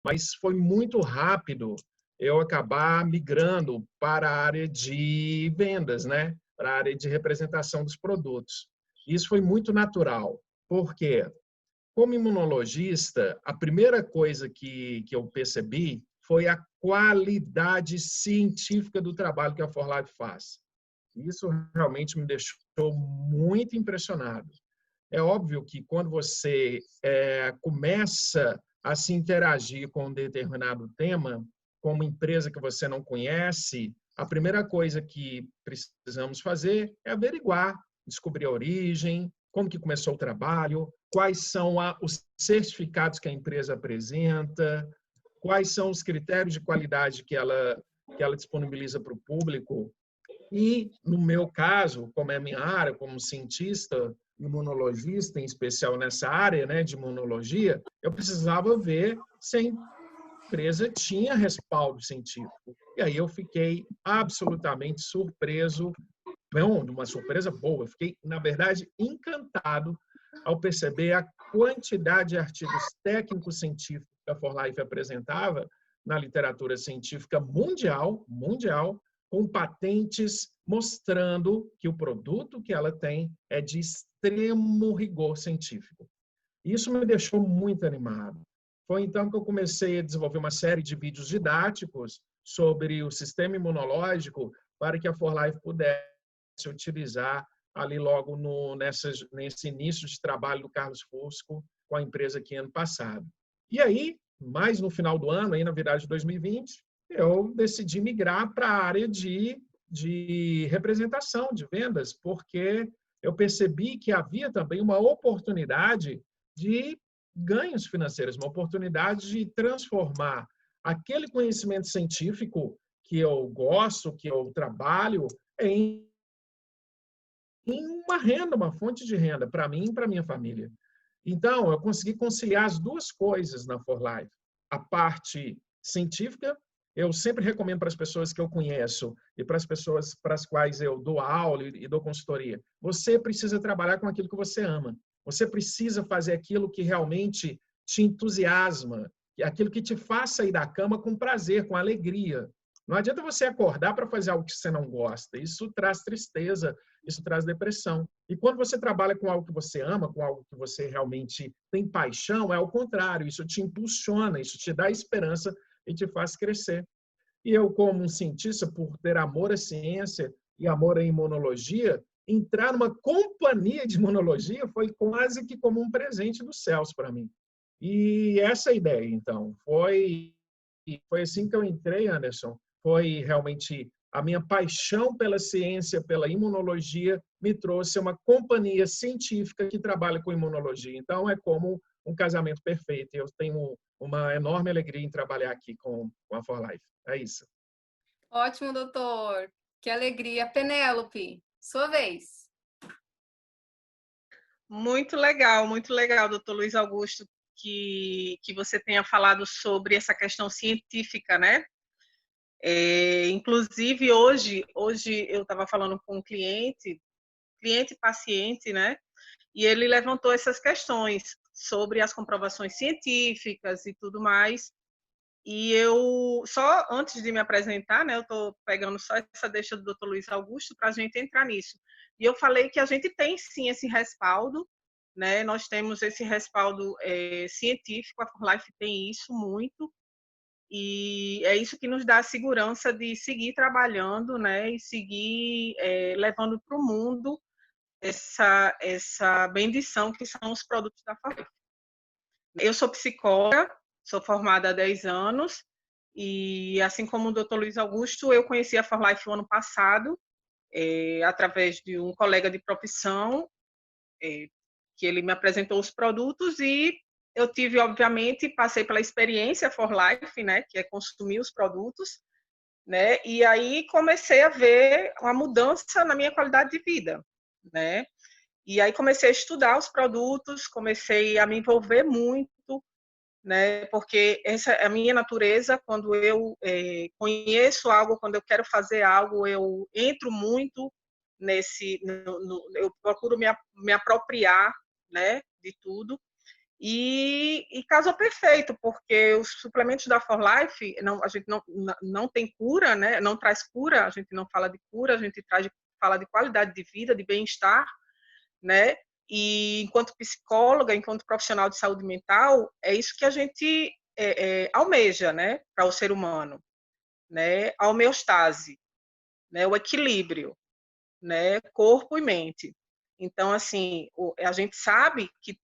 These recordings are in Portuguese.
mas foi muito rápido eu acabar migrando para a área de vendas, né? Para a área de representação dos produtos. Isso foi muito natural. Por quê? Como imunologista, a primeira coisa que eu percebi foi a qualidade científica do trabalho que a ForLife faz. Isso realmente me deixou muito impressionado. É óbvio que quando você começa a se interagir com um determinado tema, com uma empresa que você não conhece, a primeira coisa que precisamos fazer é averiguar, descobrir a origem, como que começou o trabalho, quais são os certificados que a empresa apresenta, quais são os critérios de qualidade que ela disponibiliza para o público. E, no meu caso, como é a minha área, como cientista, imunologista, em especial nessa área, né, de imunologia, eu precisava ver se a empresa tinha respaldo científico. E aí eu fiquei absolutamente surpreso, não, uma surpresa boa, eu fiquei, na verdade, encantado ao perceber a quantidade de artigos técnicos científicos que a ForLife apresentava na literatura científica mundial, com patentes mostrando que o produto que ela tem é de extremo rigor científico. Isso me deixou muito animado. Foi então que eu comecei a desenvolver uma série de vídeos didáticos sobre o sistema imunológico para que a ForLife pudesse utilizar ali logo nesse início de trabalho do Carlos Fusco com a empresa aqui ano passado. E aí, mais no final do ano, aí na virada de 2020, eu decidi migrar para a área de representação, de vendas, porque eu percebi que havia também uma oportunidade de ganhos financeiros, uma oportunidade de transformar aquele conhecimento científico que eu gosto, que eu trabalho, em uma renda, uma fonte de renda para mim e para minha família. Então, eu consegui conciliar as duas coisas na ForLife. A parte científica, eu sempre recomendo para as pessoas que eu conheço e para as pessoas para as quais eu dou aula e dou consultoria, você precisa trabalhar com aquilo que você ama. Você precisa fazer aquilo que realmente te entusiasma, aquilo que te faz sair da cama com prazer, com alegria. Não adianta você acordar para fazer algo que você não gosta. Isso traz tristeza, isso traz depressão. E quando você trabalha com algo que você ama, com algo que você realmente tem paixão, é o contrário. Isso te impulsiona, isso te dá esperança e te faz crescer. E eu, como um cientista, por ter amor à ciência e amor à imunologia, entrar numa companhia de imunologia foi quase que como um presente dos céus para mim. E essa ideia, então, foi assim que eu entrei, Anderson. Foi realmente a minha paixão pela ciência, pela imunologia, me trouxe uma companhia científica que trabalha com imunologia. Então, é como um casamento perfeito. Eu tenho uma enorme alegria em trabalhar aqui com a ForLife. É isso. Ótimo, doutor. Que alegria. Penélope, sua vez. Muito legal, doutor Luiz Augusto, que você tenha falado sobre essa questão científica, né? Inclusive, hoje eu estava falando com um cliente e paciente, né? E ele levantou essas questões sobre as comprovações científicas e tudo mais. E eu, só antes de me apresentar, né, eu estou pegando só essa deixa do Dr. Luiz Augusto para a gente entrar nisso. E eu falei que a gente tem sim esse respaldo, né? Nós temos esse respaldo científico, a ForLife tem isso muito, e é isso que nos dá a segurança de seguir trabalhando, né? E seguir levando para o mundo essa bendição que são os produtos da ForLife. Eu sou psicóloga, sou formada há 10 anos, e assim como o Dr. Luiz Augusto, eu conheci a ForLife o ano passado, através de um colega de profissão, que ele me apresentou os produtos, e eu tive, obviamente, passei pela experiência ForLife, né, que é consumir os produtos, né, e aí comecei a ver uma mudança na minha qualidade de vida, né, e aí comecei a estudar os produtos, comecei a me envolver muito, né? Porque essa é a minha natureza. Quando eu conheço algo, quando eu quero fazer algo, eu entro muito eu procuro me apropriar, né, de tudo. E casou perfeito, porque os suplementos da For Life, a gente não tem cura, né? Não traz cura, a gente não fala de cura, a gente fala de qualidade de vida, de bem-estar, né? E enquanto psicóloga, enquanto profissional de saúde mental, é isso que a gente almeja, né? Para o ser humano, né? A homeostase, né? O equilíbrio, né? Corpo e mente. Então, assim, a gente sabe que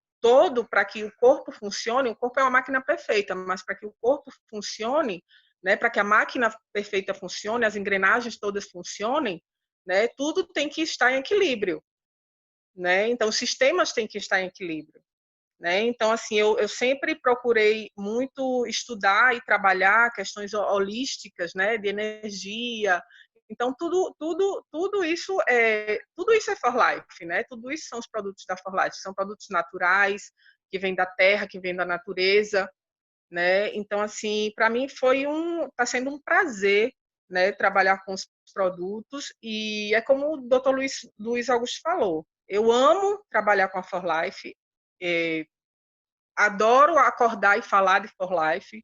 para que o corpo funcione, o corpo é uma máquina perfeita, mas para que o corpo funcione, né, para que a máquina perfeita funcione, as engrenagens todas funcionem, né, tudo tem que estar em equilíbrio, né? Então, os sistemas têm que estar em equilíbrio, né? Então, assim, eu sempre procurei muito estudar e trabalhar questões holísticas, né, de energia. Então, tudo isso é For Life, né? Tudo isso são os produtos da For Life, são produtos naturais, que vêm da terra, que vêm da natureza, né? Então, assim, para mim está sendo um prazer, né, trabalhar com os produtos, e é como o Dr. Luiz Augusto falou, eu amo trabalhar com a For Life, adoro acordar e falar de For Life,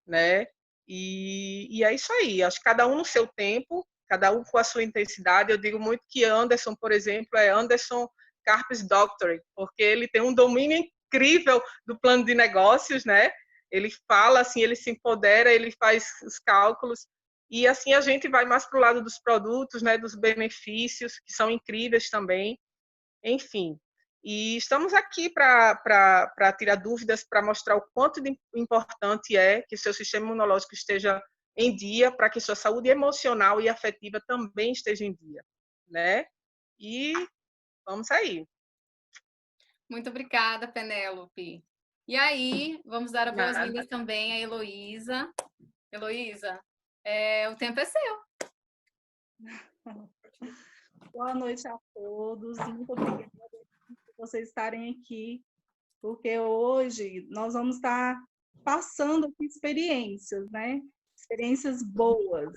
né? E é isso aí. Acho que cada um no seu tempo, cada um com a sua intensidade. Eu digo muito que Anderson, por exemplo, é Anderson Carpes Doctor, porque ele tem um domínio incrível do plano de negócios, né? Ele fala assim, ele se empodera, ele faz os cálculos. E assim a gente vai mais para o lado dos produtos, né? Dos benefícios, que são incríveis também. Enfim, e estamos aqui para tirar dúvidas, para mostrar o quanto de importante é que o seu sistema imunológico esteja em dia, para que sua saúde emocional e afetiva também esteja em dia, né? E vamos aí. Muito obrigada, Penélope. E aí, vamos dar as boas-vindas também a Heloísa. Heloísa, o tempo é seu. Boa noite a todos. Muito obrigada por vocês estarem aqui, porque hoje nós vamos estar passando aqui experiências, né? Experiências boas.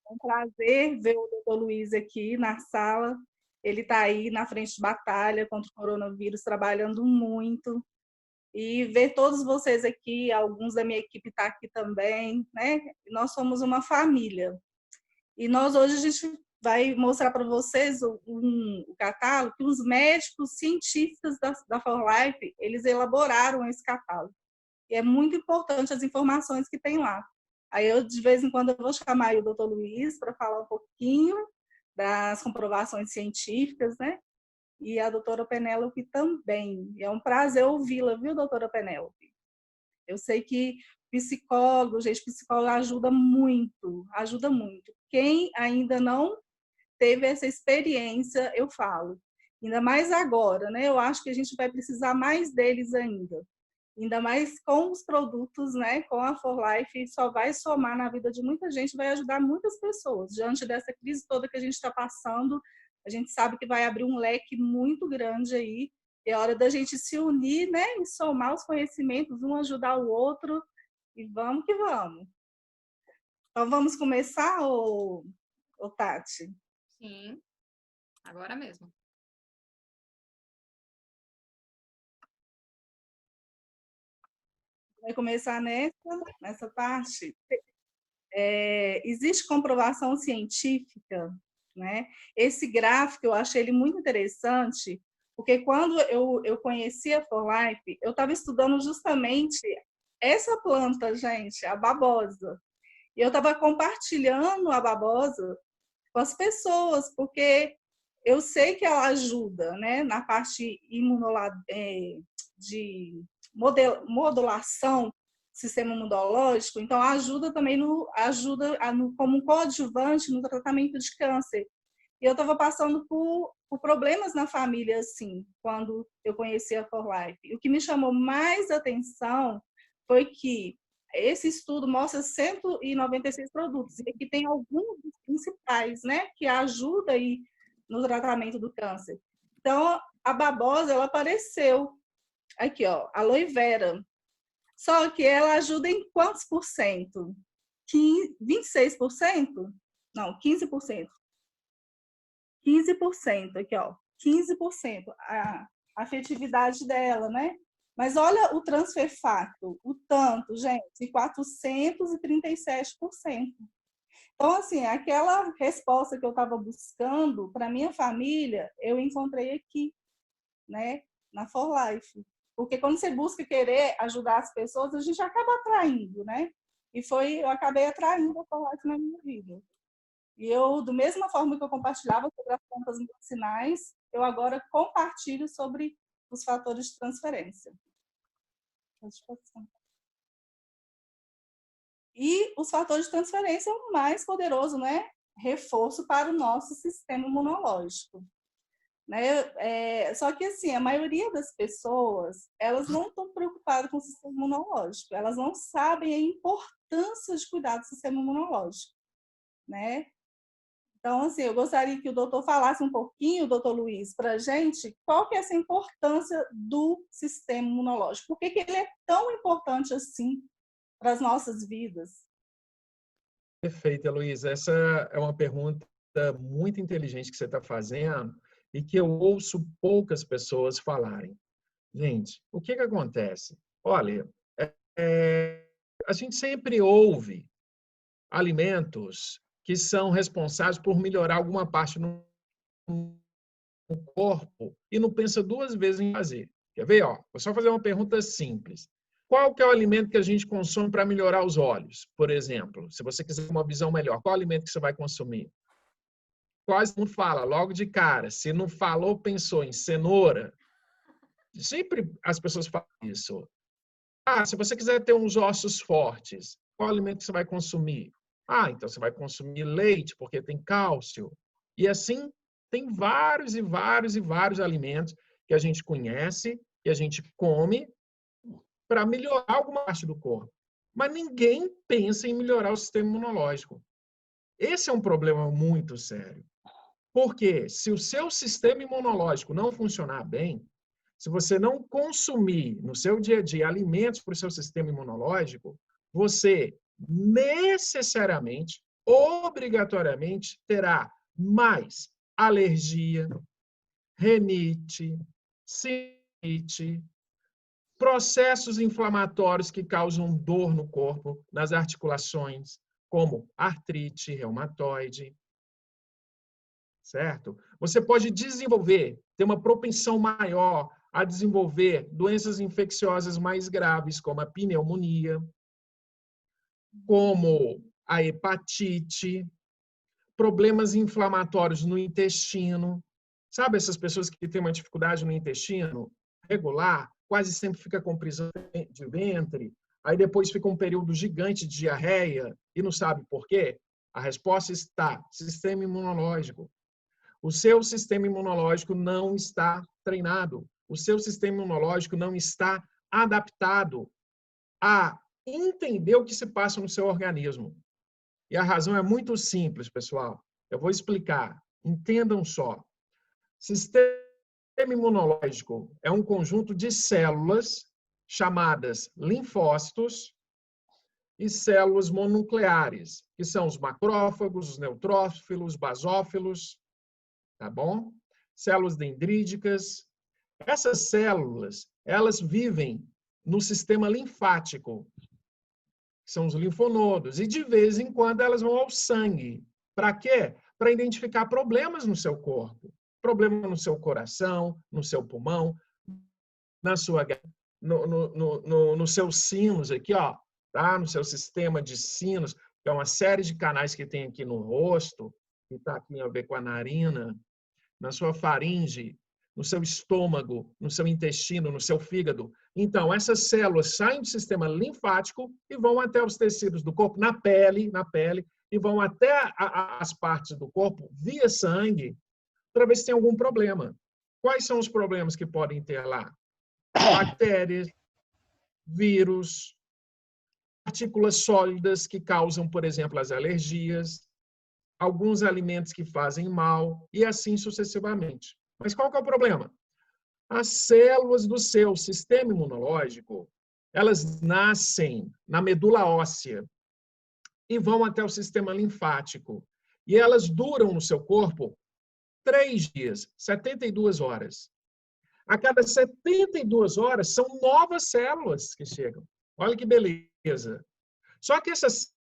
É um prazer ver o Dr. Luiz aqui na sala. Ele está aí na frente de batalha contra o coronavírus, trabalhando muito. E ver todos vocês aqui, alguns da minha equipe estão aqui também, né? Nós somos uma família. E nós hoje a gente vai mostrar para vocês o catálogo que os médicos científicos da For Life, eles elaboraram esse catálogo. E é muito importante as informações que tem lá. Aí eu, de vez em quando, eu vou chamar o Dr. Luiz para falar um pouquinho das comprovações científicas, né? E a doutora Penélope também. É um prazer ouvi-la, viu, doutora Penélope? Eu sei que psicólogo, gente, psicólogo ajuda muito, ajuda muito. Quem ainda não teve essa experiência, eu falo. Ainda mais agora, né? Eu acho que a gente vai precisar mais deles ainda. Ainda mais com os produtos, né? Com a For Life, só vai somar na vida de muita gente, vai ajudar muitas pessoas. Diante dessa crise toda que a gente está passando, a gente sabe que vai abrir um leque muito grande aí. É hora da gente se unir, né? E somar os conhecimentos, um ajudar o outro. E vamos que vamos. Então, vamos começar, ô Tati? Sim, agora mesmo. Vai começar nessa parte. Existe comprovação científica, né? Esse gráfico eu achei ele muito interessante, porque quando eu conheci a For Life, eu estava estudando justamente essa planta, gente, a babosa. E eu estava compartilhando a babosa com as pessoas, porque eu sei que ela ajuda, né, na parte de modulação do sistema imunológico, então ajuda também como um coadjuvante no tratamento de câncer. E eu estava passando por problemas na família, assim, quando eu conheci a For Life. E o que me chamou mais atenção foi que esse estudo mostra 196 produtos, e aqui tem alguns dos principais, né, que ajudam aí no tratamento do câncer. Então, a babosa, ela apareceu aqui, ó, aloe vera. Só que ela ajuda em quantos por cento? 26%? Não, 15%. 15% aqui, ó. 15% a afetividade dela, né? Mas olha o transfer factor, o tanto, gente, 437%. Então, assim, aquela resposta que eu estava buscando para minha família, eu encontrei aqui, né, na For Life. Porque quando você busca querer ajudar as pessoas, a gente acaba atraindo, né? Eu acabei atraindo a For Life na minha vida. E eu, da mesma forma que eu compartilhava sobre as plantas medicinais, eu agora compartilho sobre os fatores de transferência. E os fatores de transferência é o mais poderoso, né? Reforço para o nosso sistema imunológico. Né? Só que, assim, a maioria das pessoas, elas não estão preocupadas com o sistema imunológico. Elas não sabem a importância de cuidar do sistema imunológico, né? Então, assim, eu gostaria que o doutor falasse um pouquinho, doutor Luiz, para a gente, qual que é essa importância do sistema imunológico? Por que ele é tão importante assim para as nossas vidas? Perfeito, Heloísa. Essa é uma pergunta muito inteligente que você está fazendo e que eu ouço poucas pessoas falarem. Gente, o que acontece? Olha, a gente sempre ouve alimentos que são responsáveis por melhorar alguma parte no corpo e não pensa duas vezes em fazer. Quer ver? Ó, vou só fazer uma pergunta simples. Qual que é o alimento que a gente consome para melhorar os olhos, por exemplo? Se você quiser uma visão melhor, qual alimento que você vai consumir? Quase não fala, logo de cara. Se não falou, pensou em cenoura. Sempre as pessoas falam isso. Ah, se você quiser ter uns ossos fortes, qual alimento que você vai consumir? Ah, então você vai consumir leite, porque tem cálcio. E assim, tem vários e vários e vários alimentos que a gente conhece, que a gente come, para melhorar alguma parte do corpo. Mas ninguém pensa em melhorar o sistema imunológico. Esse é um problema muito sério. Porque se o seu sistema imunológico não funcionar bem, se você não consumir no seu dia a dia alimentos para o seu sistema imunológico, você necessariamente, obrigatoriamente, terá mais alergia, rinite, sinusite, processos inflamatórios que causam dor no corpo, nas articulações, como artrite reumatoide, certo? Você pode desenvolver, ter uma propensão maior a desenvolver doenças infecciosas mais graves, como a pneumonia, como a hepatite, problemas inflamatórios no intestino. Sabe essas pessoas que têm uma dificuldade no intestino regular, quase sempre fica com prisão de ventre, aí depois fica um período gigante de diarreia e não sabe por quê? A resposta está: sistema imunológico. O seu sistema imunológico não está treinado. O seu sistema imunológico não está adaptado a entender o que se passa no seu organismo. E a razão é muito simples, pessoal. Eu vou explicar. Entendam só. Sistema imunológico é um conjunto de células chamadas linfócitos e células mononucleares, que são os macrófagos, os neutrófilos, basófilos, tá bom? Células dendríticas. Essas células, elas vivem no sistema linfático, que são os linfonodos, e de vez em quando elas vão ao sangue. Para quê? Para identificar problemas no seu corpo. Problema no seu coração, no seu pulmão, na sua, no seu sinos aqui, ó, tá? No seu sistema de sinos, que é uma série de canais que tem aqui no rosto, que está aqui a ver com a narina, na sua faringe, no seu estômago, no seu intestino, no seu fígado. Então, essas células saem do sistema linfático e vão até os tecidos do corpo, na pele, e vão até as partes do corpo via sangue, para ver se tem algum problema. Quais são os problemas que podem ter lá? Bactérias, vírus, partículas sólidas que causam, por exemplo, as alergias, alguns alimentos que fazem mal, e assim sucessivamente. Mas qual que é o problema? As células do seu sistema imunológico, elas nascem na medula óssea e vão até o sistema linfático. E elas duram no seu corpo 3 dias, 72 horas. A cada 72 horas, são novas células que chegam. Olha que beleza. Só que essas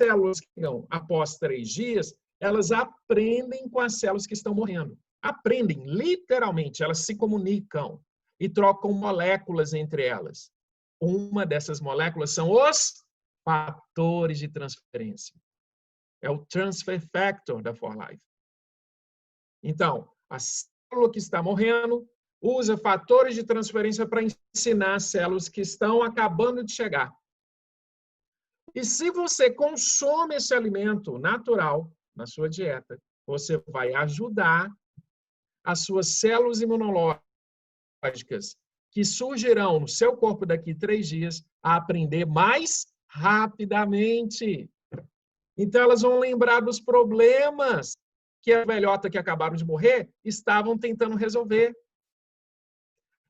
células que chegam após 3 dias, elas aprendem com as células que estão morrendo. Aprendem, literalmente, elas se comunicam e trocam moléculas entre elas. Uma dessas moléculas são os fatores de transferência. É o transfer factor da For Life. Então, a célula que está morrendo usa fatores de transferência para ensinar as células que estão acabando de chegar. E se você consome esse alimento natural na sua dieta, você vai ajudar as suas células imunológicas que surgirão no seu corpo daqui 3 dias a aprender mais rapidamente. Então, elas vão lembrar dos problemas que a velhota que acabaram de morrer estavam tentando resolver.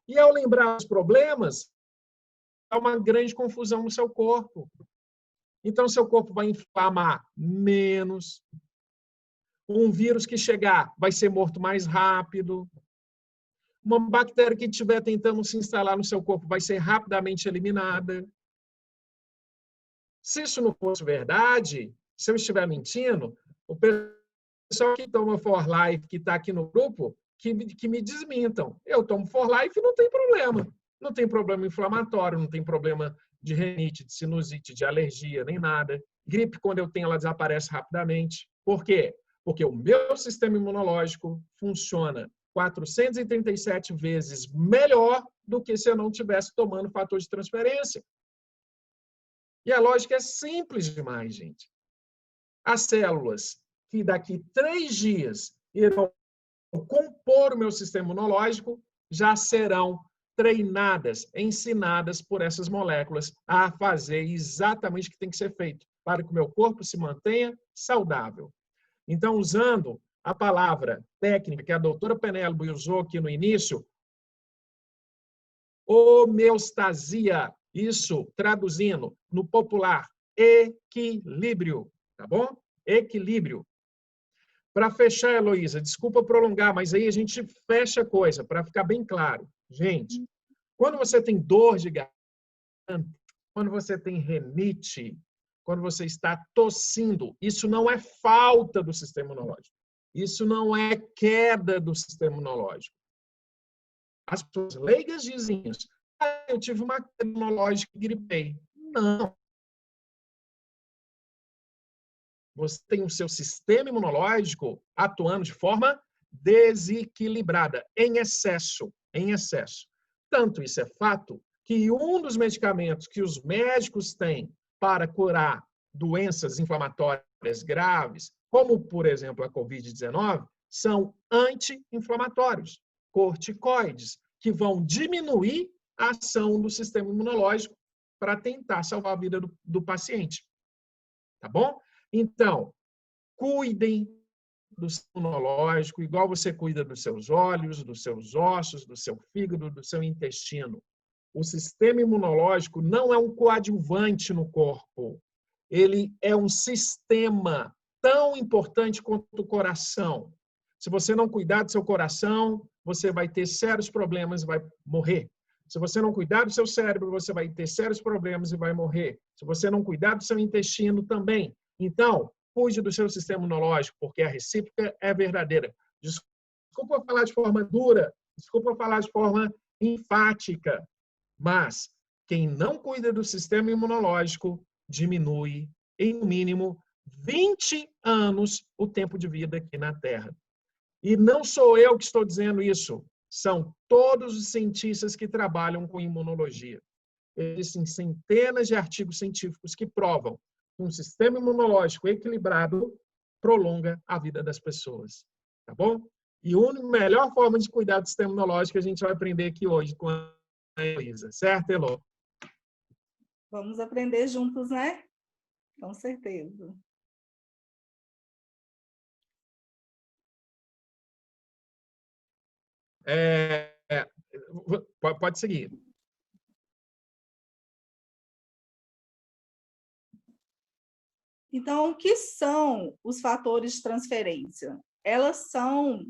E ao lembrar dos problemas, há uma grande confusão no seu corpo. Então, seu corpo vai inflamar menos. Um vírus que chegar vai ser morto mais rápido. Uma bactéria que estiver tentando se instalar no seu corpo vai ser rapidamente eliminada. Se isso não fosse verdade, se eu estiver mentindo, o pessoal que toma For Life, que está aqui no grupo, que me desmintam. Eu tomo For Life e não tem problema. Não tem problema inflamatório, não tem problema de rinite, de sinusite, de alergia, nem nada. Gripe, quando eu tenho, ela desaparece rapidamente. Por quê? Porque o meu sistema imunológico funciona 437 vezes melhor do que se eu não estivesse tomando fator de transferência. E a lógica é simples demais, gente. As células que daqui 3 dias irão compor o meu sistema imunológico já serão treinadas, ensinadas por essas moléculas a fazer exatamente o que tem que ser feito para que o meu corpo se mantenha saudável. Então, usando a palavra técnica que a doutora Penélope usou aqui no início, homeostasia, isso traduzindo no popular, equilíbrio, tá bom? Equilíbrio. Para fechar, Heloísa, desculpa prolongar, mas aí a gente fecha a coisa, para ficar bem claro. Gente, quando você tem dor de garganta, quando você tem rinite, quando você está tossindo, isso não é falta do sistema imunológico. Isso não é queda do sistema imunológico. As pessoas leigas dizem isso. Eu tive uma queda imunológica e gripei. Não. Você tem o seu sistema imunológico atuando de forma desequilibrada, em excesso. Em excesso. Tanto isso é fato que um dos medicamentos que os médicos têm para curar doenças inflamatórias graves, como, por exemplo, a Covid-19, são anti-inflamatórios, corticoides, que vão diminuir a ação do sistema imunológico para tentar salvar a vida do paciente. Tá bom? Então, cuidem do sistema imunológico, igual você cuida dos seus olhos, dos seus ossos, do seu fígado, do seu intestino. O sistema imunológico não é um coadjuvante no corpo. Ele é um sistema tão importante quanto o coração. Se você não cuidar do seu coração, você vai ter sérios problemas e vai morrer. Se você não cuidar do seu cérebro, você vai ter sérios problemas e vai morrer. Se você não cuidar do seu intestino também. Então, cuide do seu sistema imunológico, porque a recíproca é verdadeira. Desculpa falar de forma dura, desculpa falar de forma enfática, mas quem não cuida do sistema imunológico diminui, em no mínimo, 20 anos o tempo de vida aqui na Terra. E não sou eu que estou dizendo isso, são todos os cientistas que trabalham com imunologia. Existem centenas de artigos científicos que provam que um sistema imunológico equilibrado prolonga a vida das pessoas. Tá bom? E a melhor forma de cuidar do sistema imunológico a gente vai aprender aqui hoje com a Heloísa. Certo, Elo? Vamos aprender juntos, né? Com certeza. Pode seguir. Então, o que são os fatores de transferência? elas são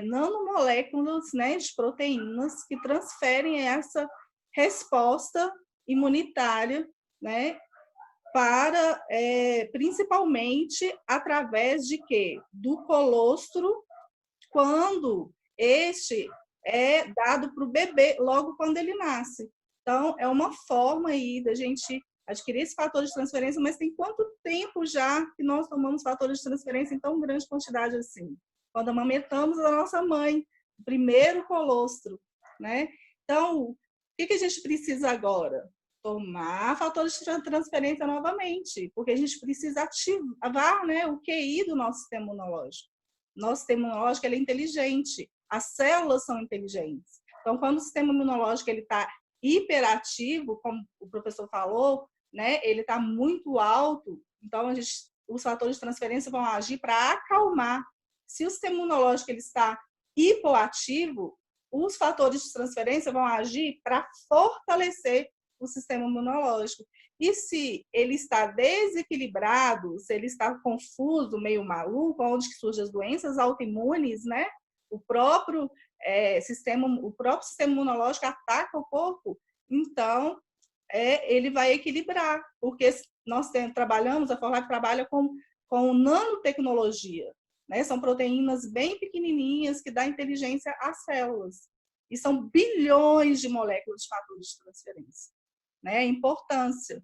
nanomoléculas, né, de proteínas que transferem essa resposta imunitária, né, para, principalmente através de quê? Do colostro, quando este é dado para o bebê logo quando ele nasce. Então, é uma forma aí da gente adquirir esse fator de transferência, mas tem quanto tempo já que nós tomamos fatores de transferência em tão grande quantidade assim? Quando amamentamos a nossa mãe, o primeiro colostro, né? Então, o que a gente precisa agora? Tomar fatores de transferência novamente, porque a gente precisa ativar, né, o QI do nosso sistema imunológico. Nosso sistema imunológico ele é inteligente, as células são inteligentes. Então, quando o sistema imunológico está hiperativo, como o professor falou, né, ele está muito alto, então os fatores de transferência vão agir para acalmar. Se o sistema imunológico ele está hipoativo, os fatores de transferência vão agir para fortalecer o sistema imunológico. E se ele está desequilibrado, se ele está confuso, meio maluco, onde que surgem as doenças autoimunes, né? O próprio sistema imunológico ataca o corpo, então ele vai equilibrar, porque nós trabalhamos, a ForLife trabalha com nanotecnologia, né? São proteínas bem pequenininhas que dão inteligência às células. E são bilhões de moléculas de fatores de transferência. Né? A importância.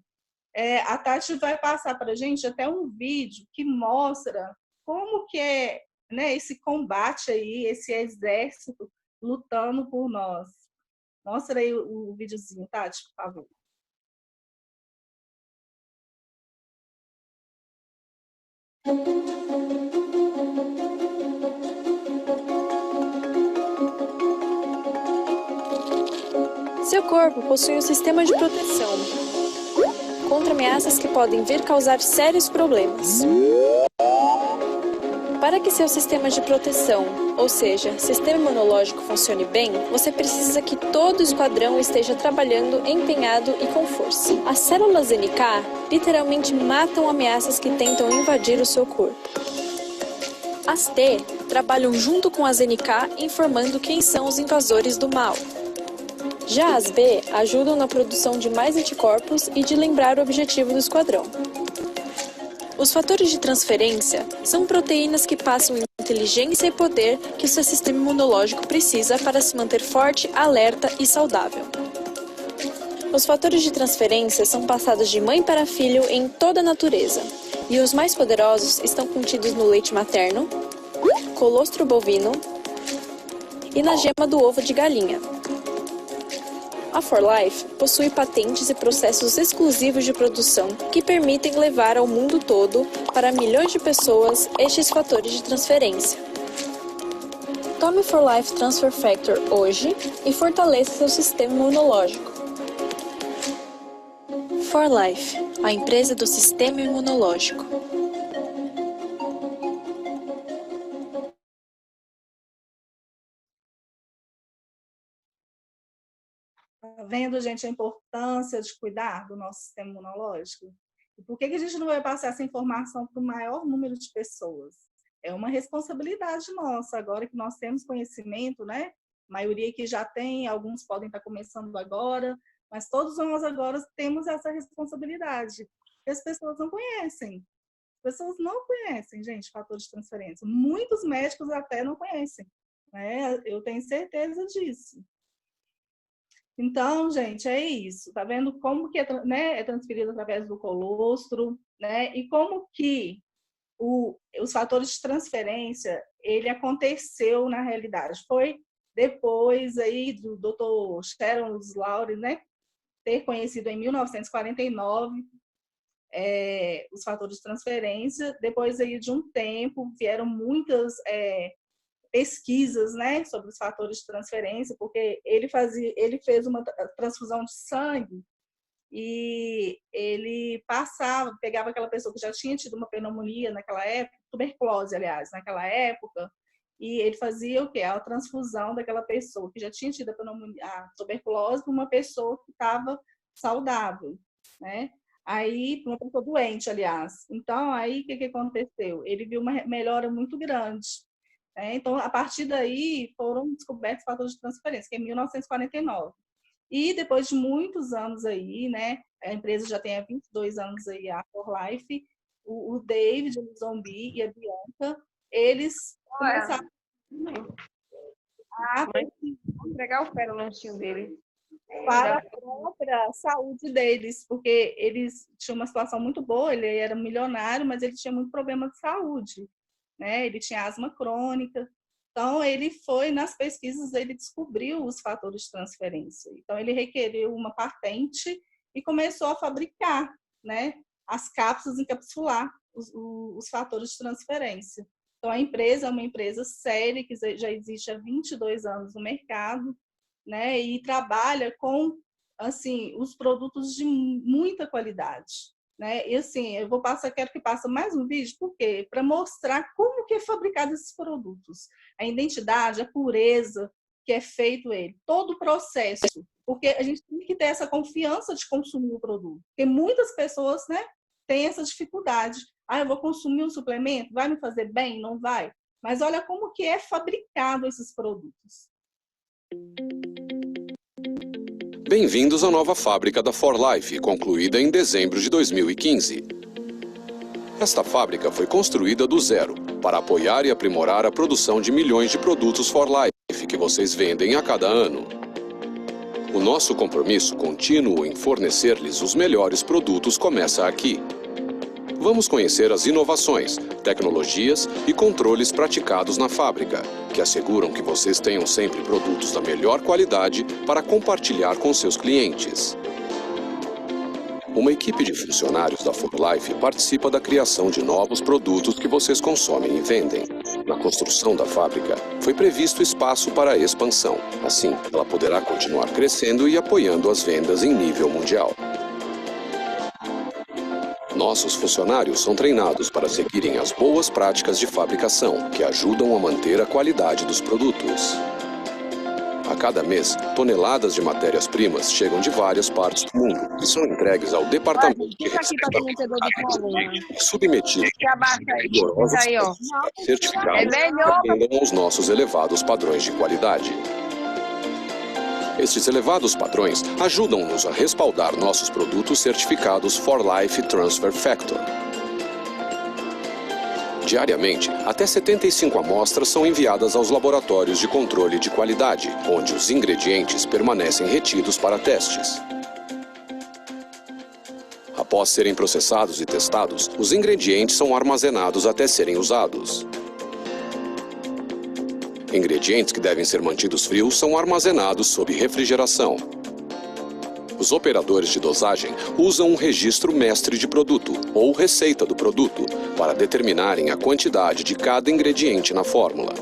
A Tati vai passar para a gente até um vídeo que mostra como que é, né, esse combate aí, esse exército lutando por nós. Mostra aí o videozinho, Tati, por favor. Seu corpo possui um sistema de proteção contra ameaças que podem vir causar sérios problemas. Para que seu sistema de proteção, ou seja, sistema imunológico, funcione bem, você precisa que todo o esquadrão esteja trabalhando empenhado e com força. As células NK literalmente matam ameaças que tentam invadir o seu corpo. As T trabalham junto com as NK informando quem são os invasores do mal. Já as B ajudam na produção de mais anticorpos e de lembrar o objetivo do esquadrão. Os fatores de transferência são proteínas que passam inteligência e poder que o seu sistema imunológico precisa para se manter forte, alerta e saudável. Os fatores de transferência são passados de mãe para filho em toda a natureza, e os mais poderosos estão contidos no leite materno, colostro bovino e na gema do ovo de galinha. A ForLife possui patentes e processos exclusivos de produção que permitem levar ao mundo todo, para milhões de pessoas, estes fatores de transferência. Tome o ForLife Transfer Factor hoje e fortaleça seu sistema imunológico. ForLife, a empresa do sistema imunológico. Tá vendo, gente, a importância de cuidar do nosso sistema imunológico? E por que a gente não vai passar essa informação para o maior número de pessoas? É uma responsabilidade nossa, agora que nós temos conhecimento, né? A maioria que já tem, alguns podem estar começando agora, mas todos nós agora temos essa responsabilidade. E as pessoas não conhecem. As pessoas não conhecem, gente, fator de transferência. Muitos médicos até não conhecem, né? Eu tenho certeza disso. Então, gente, é isso. Tá vendo como que é transferido através do colostro, né? E como que os fatores de transferência, ele aconteceu na realidade. Foi depois aí do Dr. Sharon Lawrence, né? Ter conhecido em 1949 os fatores de transferência. Depois aí de um tempo, vieram muitas pesquisas, né, sobre os fatores de transferência, porque ele fez uma transfusão de sangue e ele pegava aquela pessoa que já tinha tido uma pneumonia naquela época, tuberculose, aliás, naquela época, e ele fazia o quê? A transfusão daquela pessoa que já tinha tido a tuberculose para uma pessoa que estava saudável, né? Aí, uma pessoa doente, aliás. Então, aí, o que aconteceu? Ele viu uma melhora muito grande. Né? Então, a partir daí, foram descobertos fatores de transferência, que é em 1949. E depois de muitos anos aí, né, a empresa já tem há 22 anos aí, a For Life, o David, o Zombi e a Bianca, eles começaram a entregar o pé no lanchinho dele. Para a própria saúde deles, porque eles tinham uma situação muito boa, ele era milionário, mas ele tinha muito problema de saúde, né? Ele tinha asma crônica. Então, ele foi, nas pesquisas, ele descobriu os fatores de transferência. Então, ele requeriu uma patente e começou a fabricar, né, as cápsulas, encapsular os fatores de transferência. Então, a empresa é uma empresa séria, que já existe há 22 anos no mercado, né, e trabalha com, assim, os produtos de muita qualidade. Né? E assim, quero que passe mais um vídeo, porque para mostrar como que é fabricado esses produtos, a identidade, a pureza que é feito ele, todo o processo, porque a gente tem que ter essa confiança de consumir o produto, porque muitas pessoas, né, têm essa dificuldade. Eu vou consumir um suplemento, vai me fazer bem? Não vai? Mas olha como que é fabricado esses produtos. Bem-vindos à nova fábrica da For Life, concluída em dezembro de 2015. Esta fábrica foi construída do zero, para apoiar e aprimorar a produção de milhões de produtos For Life que vocês vendem a cada ano. O nosso compromisso contínuo em fornecer-lhes os melhores produtos começa aqui. Vamos conhecer as inovações, tecnologias e controles praticados na fábrica, que asseguram que vocês tenham sempre produtos da melhor qualidade para compartilhar com seus clientes. Uma equipe de funcionários da For Life participa da criação de novos produtos que vocês consomem e vendem. Na construção da fábrica, foi previsto espaço para a expansão. Assim, ela poderá continuar crescendo e apoiando as vendas em nível mundial. Nossos funcionários são treinados para seguirem as boas práticas de fabricação, que ajudam a manter a qualidade dos produtos. A cada mês, toneladas de matérias-primas chegam de várias partes do mundo e são entregues ao Departamento de e submetidos a rigorosos certificados que atendam aos nossos elevados padrões de qualidade. Estes elevados padrões ajudam-nos a respaldar nossos produtos certificados For Life Transfer Factor. Diariamente, até 75 amostras são enviadas aos laboratórios de controle de qualidade, onde os ingredientes permanecem retidos para testes. Após serem processados e testados, os ingredientes são armazenados até serem usados. Ingredientes que devem ser mantidos frios são armazenados sob refrigeração. Os operadores de dosagem usam um registro mestre de produto, ou receita do produto, para determinarem a quantidade de cada ingrediente na fórmula.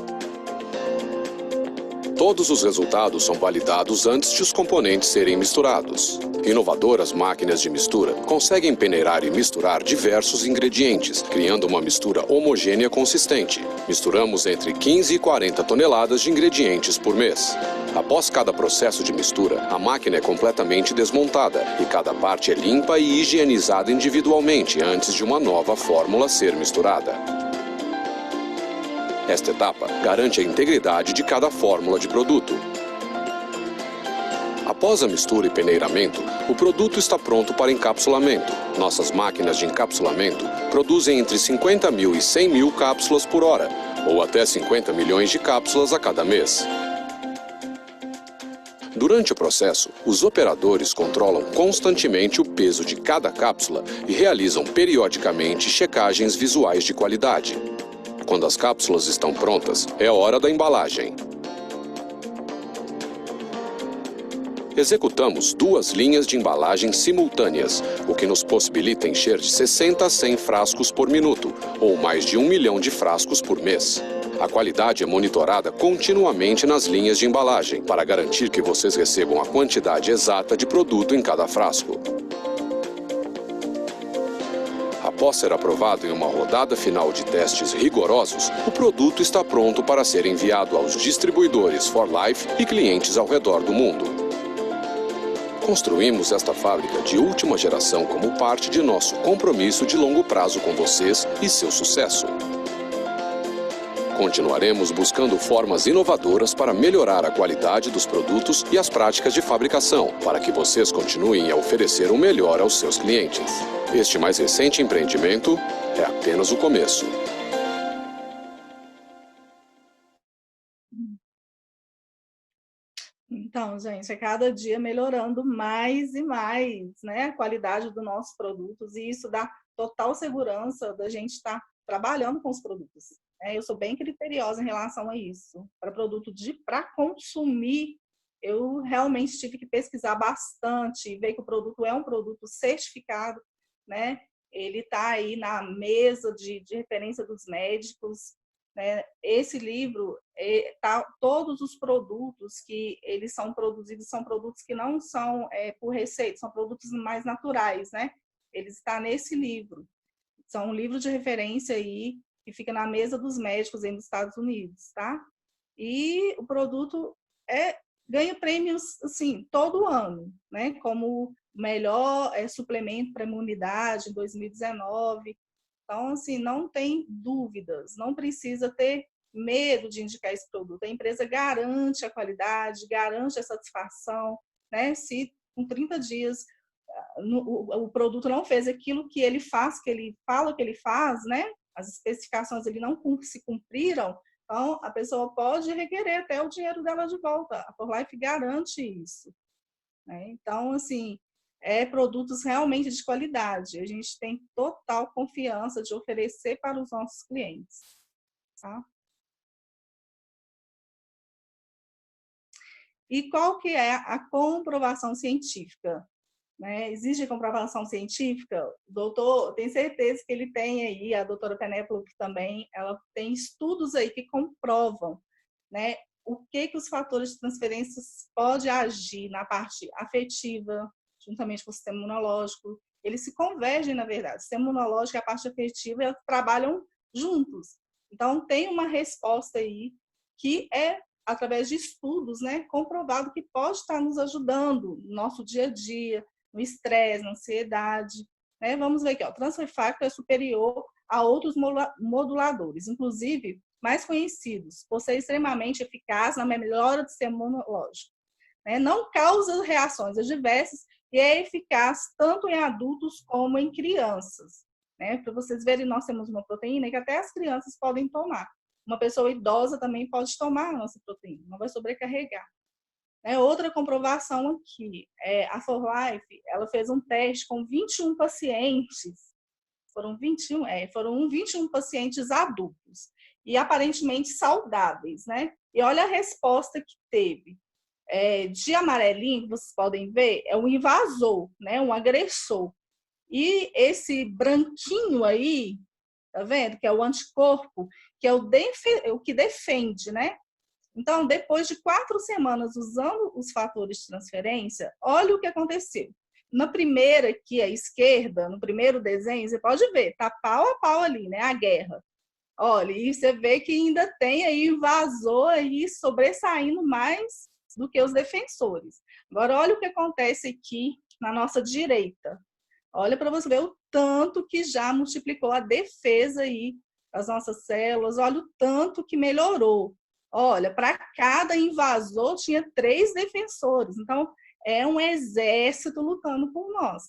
Todos os resultados são validados antes de os componentes serem misturados. Inovadoras máquinas de mistura conseguem peneirar e misturar diversos ingredientes, criando uma mistura homogênea consistente. Misturamos entre 15 e 40 toneladas de ingredientes por mês. Após cada processo de mistura, a máquina é completamente desmontada e cada parte é limpa e higienizada individualmente antes de uma nova fórmula ser misturada. Esta etapa garante a integridade de cada fórmula de produto. Após a mistura e peneiramento, o produto está pronto para encapsulamento. Nossas máquinas de encapsulamento produzem entre 50 mil e 100 mil cápsulas por hora, ou até 50 milhões de cápsulas a cada mês. Durante o processo, os operadores controlam constantemente o peso de cada cápsula e realizam periodicamente checagens visuais de qualidade. Quando as cápsulas estão prontas, é hora da embalagem. Executamos 2 linhas de embalagem simultâneas, o que nos possibilita encher de 60 a 100 frascos por minuto, ou mais de 1 milhão de frascos por mês. A qualidade é monitorada continuamente nas linhas de embalagem, para garantir que vocês recebam a quantidade exata de produto em cada frasco. Após ser aprovado em uma rodada final de testes rigorosos, o produto está pronto para ser enviado aos distribuidores For Life e clientes ao redor do mundo. construímos esta fábrica de última geração como parte de nosso compromisso de longo prazo com vocês e seu sucesso. Continuaremos buscando formas inovadoras para melhorar a qualidade dos produtos e as práticas de fabricação, para que vocês continuem a oferecer o melhor aos seus clientes. Este mais recente empreendimento é apenas o começo. Então, gente, é cada dia melhorando mais e mais, né, a qualidade dos nossos produtos, e isso dá total segurança da gente estar trabalhando com os produtos. Eu sou bem criteriosa em relação a isso. Para produto para consumir, eu realmente tive que pesquisar bastante e ver que o produto é um produto certificado, né? Ele está aí na mesa de referência dos médicos, né? Esse livro, todos os produtos que eles são produzidos são produtos que não são por receita, são produtos mais naturais, né? Eles estão nesse livro. São um livro de referência aí, que fica na mesa dos médicos aí nos Estados Unidos, tá? E o produto ganha prêmios, assim, todo ano, né? Como melhor suplemento para imunidade em 2019. Então, assim, não tem dúvidas, não precisa ter medo de indicar esse produto. A empresa garante a qualidade, garante a satisfação, né? Se com 30 dias o produto não fez aquilo que ele faz, que ele fala que ele faz, né? As especificações ele não se cumpriram, então a pessoa pode requerer até o dinheiro dela de volta. A ForLife garante isso, né? Então, assim, produtos realmente de qualidade. A gente tem total confiança de oferecer para os nossos clientes, tá? E qual que é a comprovação científica? Né? Existe comprovação científica? O doutor, tenho certeza que ele tem aí, a doutora Penélope também, ela tem estudos aí que comprovam, né, o que os fatores de transferência podem agir na parte afetiva, juntamente com o sistema imunológico. Eles se convergem, na verdade. O sistema imunológico e a parte afetiva, eles trabalham juntos. Então, tem uma resposta aí que através de estudos, né, comprovado que pode estar nos ajudando no nosso dia a dia, no estresse, na ansiedade, né? Vamos ver aqui, o transfer factor é superior a outros moduladores, inclusive mais conhecidos, por ser extremamente eficaz na melhora do sistema imunológico, né? Não causa reações adversas e é eficaz tanto em adultos como em crianças, né? Para vocês verem, nós temos uma proteína que até as crianças podem tomar. Uma pessoa idosa também pode tomar a nossa proteína, não vai sobrecarregar. Outra comprovação aqui, a ForLife, ela fez um teste com 21 pacientes, foram 21 pacientes adultos, e aparentemente saudáveis, né? E olha a resposta que teve. De amarelinho, que vocês podem ver, é um invasor, né? Um agressor. E esse branquinho aí, tá vendo? Que é o anticorpo, que é o que defende, né? Então, depois de 4 semanas usando os fatores de transferência, olha o que aconteceu. Na primeira, aqui à esquerda, no primeiro desenho, você pode ver, tá pau a pau ali, né? A guerra. Olha, e você vê que ainda tem aí invasor aí sobressaindo mais do que os defensores. Agora, olha o que acontece aqui na nossa direita. Olha para você ver o tanto que já multiplicou a defesa aí das nossas células, olha o tanto que melhorou. Olha, para cada invasor tinha 3 defensores. Então, é um exército lutando por nós,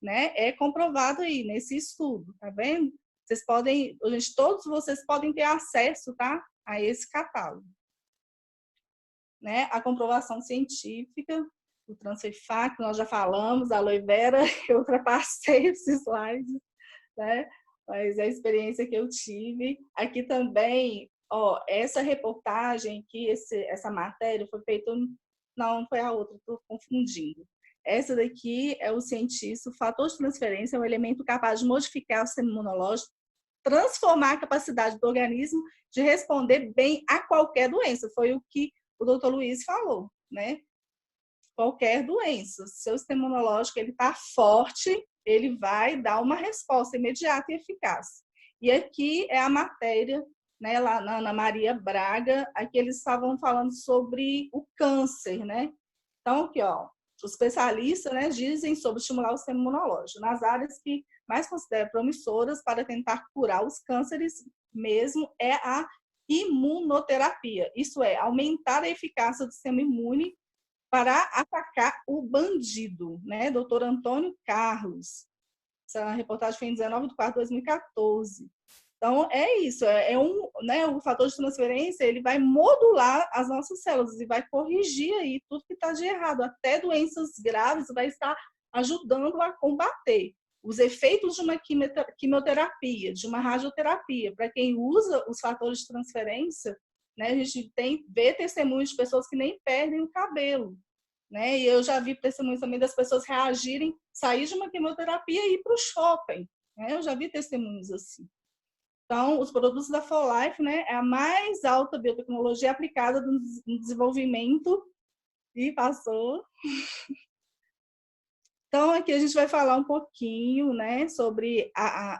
né? É comprovado aí nesse estudo, tá vendo? Vocês podem, todos vocês podem ter acesso, tá? A esse catálogo. Né? A comprovação científica, o transfer factor, nós já falamos, a aloe vera, eu ultrapassei esses slides, né? Mas é a experiência que eu tive. Aqui também, essa reportagem aqui, essa matéria foi feita, não foi a outra, estou confundindo. Essa daqui é o cientista, o fator de transferência é um elemento capaz de modificar o sistema imunológico, transformar a capacidade do organismo de responder bem a qualquer doença. Foi o que o doutor Luiz falou, né? Qualquer doença. Seu sistema imunológico está forte, ele vai dar uma resposta imediata e eficaz. E aqui é a matéria, né, lá na Ana Maria Braga, aqui eles estavam falando sobre o câncer, né? Então, aqui, os especialistas, né, dizem sobre estimular o sistema imunológico nas áreas que mais consideram promissoras para tentar curar os cânceres mesmo é a imunoterapia, isso é, aumentar a eficácia do sistema imune para atacar o bandido, né? Dr. Antônio Carlos. Essa reportagem foi em 19/4/2014. Então, é isso, né, o fator de transferência, ele vai modular as nossas células e vai corrigir aí tudo que está de errado, até doenças graves, vai estar ajudando a combater. Os efeitos de uma quimioterapia, de uma radioterapia, para quem usa os fatores de transferência, né, a gente vê testemunhos de pessoas que nem perdem o cabelo, né? E eu já vi testemunhos também das pessoas reagirem, sair de uma quimioterapia e ir para o shopping, né? Eu já vi testemunhos assim. Então, os produtos da For Life, né, é a mais alta biotecnologia aplicada no desenvolvimento. E passou. Então, aqui a gente vai falar um pouquinho, né, sobre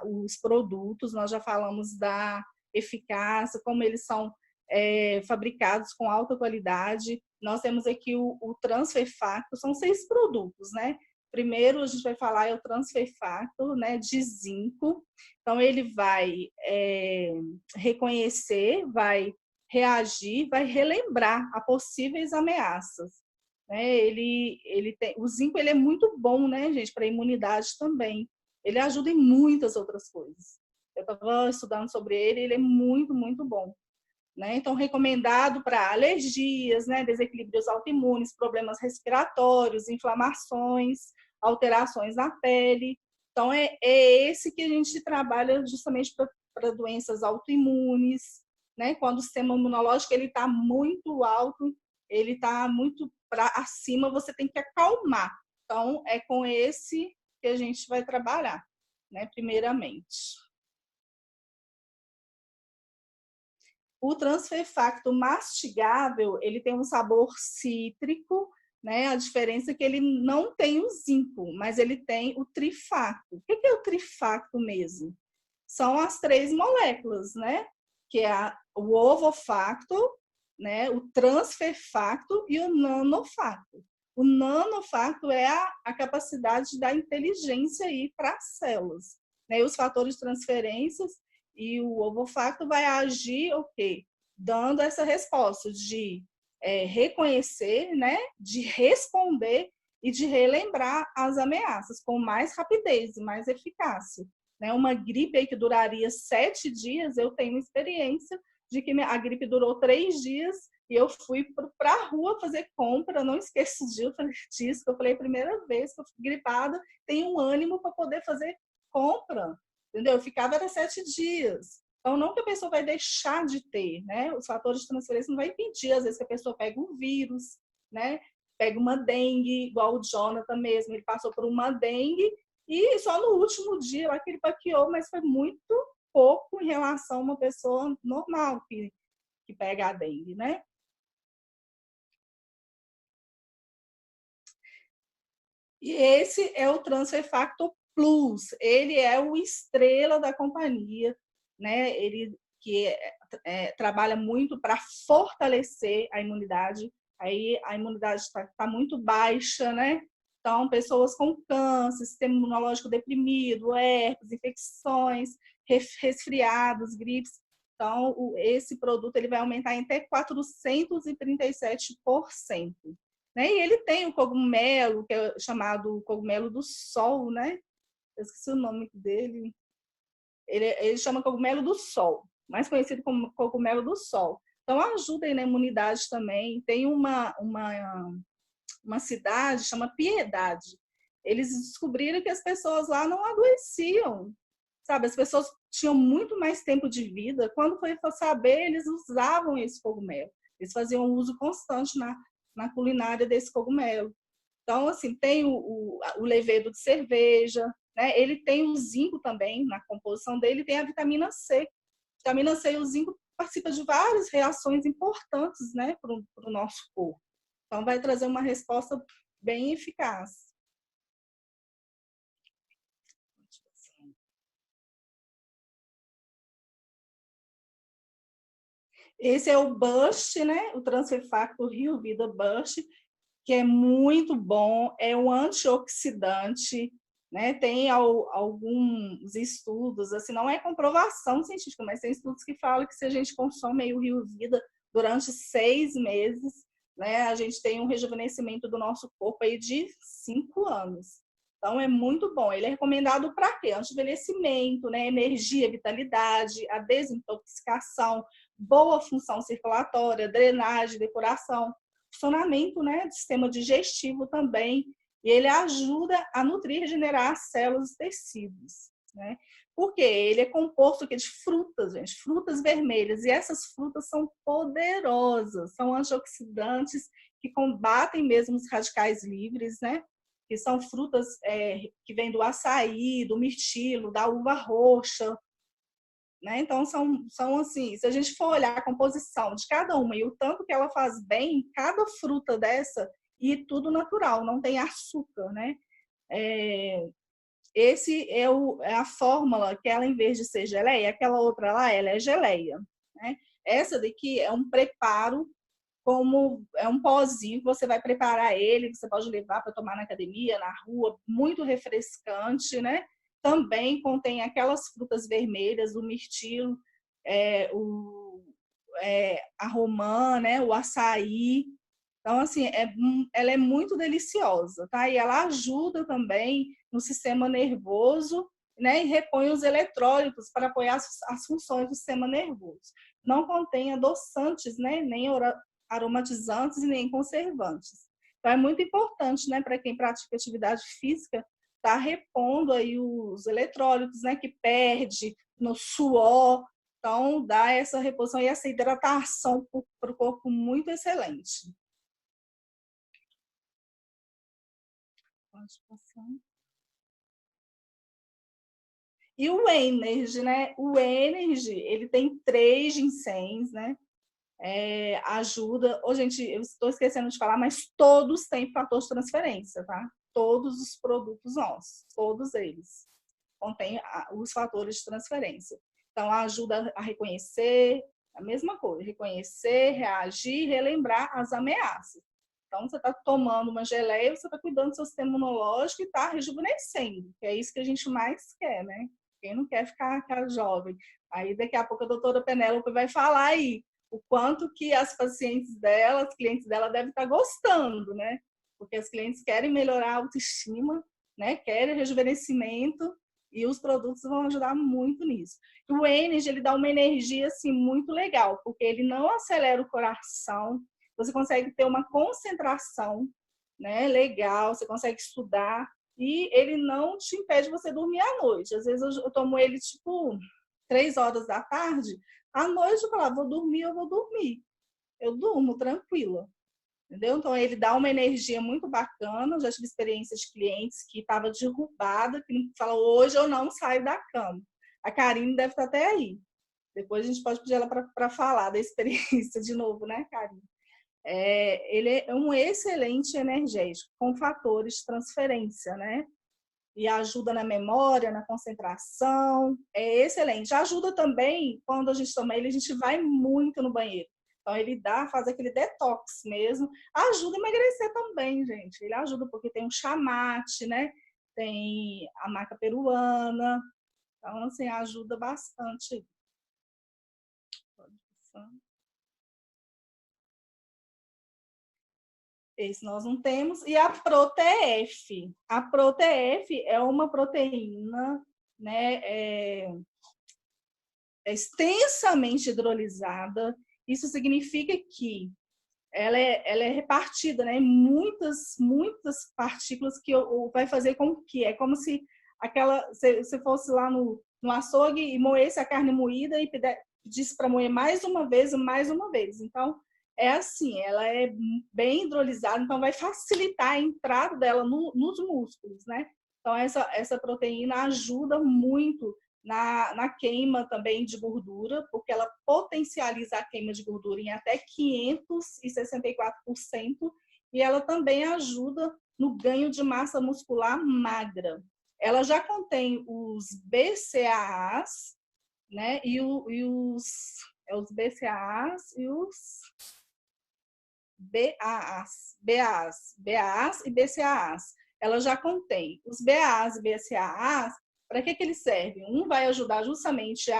os produtos. Nós já falamos da eficácia, como eles são fabricados com alta qualidade. Nós temos aqui o Transfer Factor, são 6 produtos, né? Primeiro, a gente vai falar o Transfer Factor, né, de zinco. Então, ele vai reconhecer, vai reagir, vai relembrar a possíveis ameaças. Né? O zinco ele é muito bom, né, gente, para a imunidade também. Ele ajuda em muitas outras coisas. Eu estava estudando sobre ele é muito, muito bom. Né? Então, recomendado para alergias, né, desequilíbrios autoimunes, problemas respiratórios, inflamações, alterações na pele. Então, é esse que a gente trabalha justamente para doenças autoimunes, né? Quando o sistema imunológico está muito alto, ele está muito para acima, você tem que acalmar. Então, é com esse que a gente vai trabalhar, né, primeiramente. O Transfer Factor mastigável, ele tem um sabor cítrico, né? A diferença é que ele não tem o zinco, mas ele tem o trifacto. O que é o trifacto mesmo? São as 3 moléculas, né? Que é o ovofactor, né? O transfer factor e o nanofactor. O nanofactor é a capacidade da inteligência aí para as células, né? E os fatores de transferências e o ovofactor vai agir o quê? Dando essa resposta de reconhecer, né? De responder e de relembrar as ameaças com mais rapidez e mais eficácia. Né? Uma gripe aí que duraria 7 dias, eu tenho experiência de que a gripe durou 3 dias e eu fui para a rua fazer compra, não esqueço disso, que eu falei, primeira vez que eu fui gripada, tenho um ânimo para poder fazer compra, entendeu? Eu ficava até 7 dias. Então, não que a pessoa vai deixar de ter, né? Os fatores de transferência não vai impedir, às vezes, que a pessoa pega um vírus, né? Pega uma dengue, igual o Jonathan mesmo, ele passou por uma dengue e só no último dia lá que ele baqueou, mas foi muito pouco em relação a uma pessoa normal que pega a dengue, né? E esse é o Transfer Factor Plus, ele é o estrela da companhia, né? Ele que trabalha muito para fortalecer a imunidade. Aí a imunidade está muito baixa, né? Então, pessoas com câncer, sistema imunológico deprimido, herpes, infecções, resfriados, gripes. Então, esse produto ele vai aumentar em até 437%. Né? E ele tem o cogumelo, que é chamado cogumelo do sol, né? Eu esqueci o nome dele. Ele chama cogumelo do sol, mais conhecido como cogumelo do sol. Então, ajuda aí na imunidade também. Tem uma cidade, chama Piedade. Eles descobriram que as pessoas lá não adoeciam, sabe? As pessoas tinham muito mais tempo de vida. Quando foi saber, eles usavam esse cogumelo. Eles faziam uso constante na culinária desse cogumelo. Então, assim, tem o levedo de cerveja, né? Ele tem o zinco também na composição dele, tem a vitamina C. A vitamina C e o zinco participam de várias reações importantes, né, para o nosso corpo. Então, vai trazer uma resposta bem eficaz. Esse é o Bust, né? O Transfer Factor Rio Vida Bust. que é muito bom, é um antioxidante, né? Tem alguns estudos, assim, não é comprovação científica, mas tem estudos que falam que se a gente consome aí o Rio Vida durante 6 meses, né, a gente tem um rejuvenescimento do nosso corpo aí de 5 anos. Então, é muito bom. Ele é recomendado para quê? Anti-envelhecimento, né? Energia, vitalidade, a desintoxicação, boa função circulatória, drenagem, depuração, funcionamento, né, do sistema digestivo também. E ele ajuda a nutrir e regenerar as células e tecidos, né? Porque ele é composto de frutas, gente, frutas vermelhas. E essas frutas são poderosas, são antioxidantes que combatem mesmo os radicais livres, né? Que são frutas que vêm do açaí, do mirtilo, da uva roxa, né? Então, são assim, se a gente for olhar a composição de cada uma e o tanto que ela faz bem, cada fruta dessa, e tudo natural, não tem açúcar, né? Esse é a fórmula que ela, em vez de ser geleia, aquela outra lá, ela é geleia, né? Essa daqui é um preparo, como é um pozinho que você vai preparar ele, você pode levar para tomar na academia, na rua, muito refrescante, né? Também contém aquelas frutas vermelhas, o mirtilo, a romã, né? O açaí. Então, assim, ela é muito deliciosa, tá? E ela ajuda também no sistema nervoso, né? E repõe os eletrólitos para apoiar as funções do sistema nervoso. Não contém adoçantes, né? Nem aromatizantes e nem conservantes. Então, é muito importante, né? Para quem pratica atividade física, tá repondo aí os eletrólitos, né? Que perde no suor. Então, dá essa reposição e essa hidratação para o corpo muito excelente. E o Energy, né? O Energy, ele tem 3 ginséns, né? Ajuda. Gente, eu estou esquecendo de falar, mas todos têm fator de transferência, tá? Todos os produtos nossos, todos eles contêm os fatores de transferência. Então, ajuda a reconhecer, a mesma coisa, reconhecer, reagir, relembrar as ameaças. Então, você está tomando uma geleia, você está cuidando do seu sistema imunológico e está rejuvenescendo, que é isso que a gente mais quer, né? Quem não quer ficar aquela jovem? Aí, daqui a pouco, a doutora Penélope vai falar aí o quanto que as pacientes dela, os clientes dela devem estar gostando, né? Porque as clientes querem melhorar a autoestima, né? Querem rejuvenescimento e os produtos vão ajudar muito nisso. O Energy, ele dá uma energia, assim, muito legal, porque ele não acelera o coração, você consegue ter uma concentração, né, legal, você consegue estudar e ele não te impede você dormir à noite. Às vezes eu tomo ele tipo 3 horas da tarde, à noite eu falo, vou dormir, eu vou dormir. Eu durmo tranquila, entendeu? Então ele dá uma energia muito bacana. Eu já tive experiência de clientes que estava derrubada, que falam, hoje eu não saio da cama. A Karine deve estar até aí. Depois a gente pode pedir ela para falar da experiência de novo, né, Karine? Ele é um excelente energético, com fatores de transferência, né? E ajuda na memória, na concentração, é excelente. Ajuda também, quando a gente toma ele, a gente vai muito no banheiro. Então, ele faz aquele detox mesmo. Ajuda a emagrecer também, gente. Ele ajuda porque tem um chamate, né? Tem a maca peruana. Então, assim, ajuda bastante. Esse nós não temos. E a ProTF. A ProTF é uma proteína, né, extensamente hidrolisada. Isso significa que ela é repartida, né, em muitas partículas que vai fazer com que é como se você fosse lá no açougue e moesse a carne moída e pedisse para moer mais uma vez. Então, é assim, ela é bem hidrolisada, então vai facilitar a entrada dela nos músculos, né? Então, essa proteína ajuda muito na queima também de gordura, porque ela potencializa a queima de gordura em até 564%, e ela também ajuda no ganho de massa muscular magra. Ela já contém os BCAAs, né? E os BCAAs e os BAAs e BCAAs. Ela já contém os BAAs e BCAAs. Para que eles servem? Um vai ajudar justamente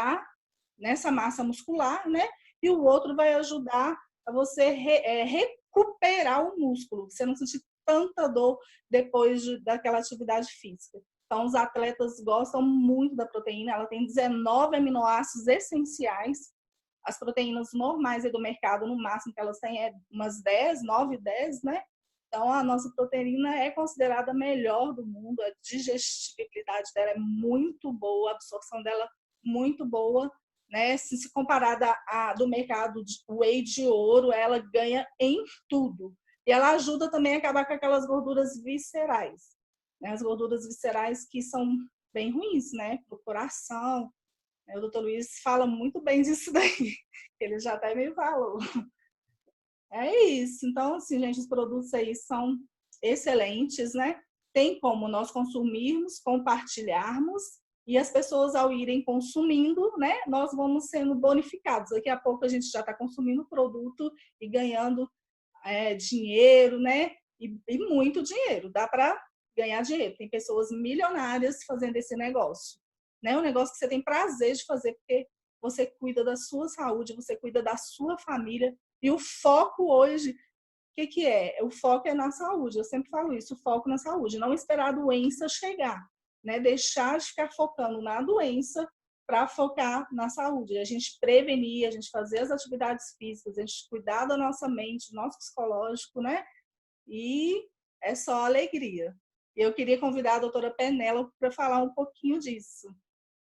nessa massa muscular, né? E o outro vai ajudar a você recuperar o músculo, você não sentir tanta dor depois daquela atividade física. Então, os atletas gostam muito da proteína, ela tem 19 aminoácidos essenciais. As proteínas normais do mercado, no máximo que elas têm é umas 10, 9, 10, né? Então, a nossa proteína é considerada a melhor do mundo, a digestibilidade dela é muito boa, a absorção dela muito boa, né? Se comparada do mercado de whey de ouro, ela ganha em tudo. E ela ajuda também a acabar com aquelas gorduras viscerais, né? As gorduras viscerais que são bem ruins, né? Para o coração. O doutor Luiz fala muito bem disso daí, ele já até me falou. É isso. Então, assim, gente, os produtos aí são excelentes, né? Tem como nós consumirmos, compartilharmos, e as pessoas, ao irem consumindo, né, nós vamos sendo bonificados. Daqui a pouco a gente já está consumindo o produto e ganhando dinheiro, né? E muito dinheiro. Dá para ganhar dinheiro. Tem pessoas milionárias fazendo esse negócio. Né? Um negócio que você tem prazer de fazer, porque você cuida da sua saúde, você cuida da sua família. E o foco hoje, o que é? O foco é na saúde. Eu sempre falo isso, o foco na saúde. Não esperar a doença chegar. Né? Deixar de ficar focando na doença para focar na saúde. A gente prevenir, a gente fazer as atividades físicas, a gente cuidar da nossa mente, do nosso psicológico, né? E é só alegria. Eu queria convidar a doutora Penélope para falar um pouquinho disso.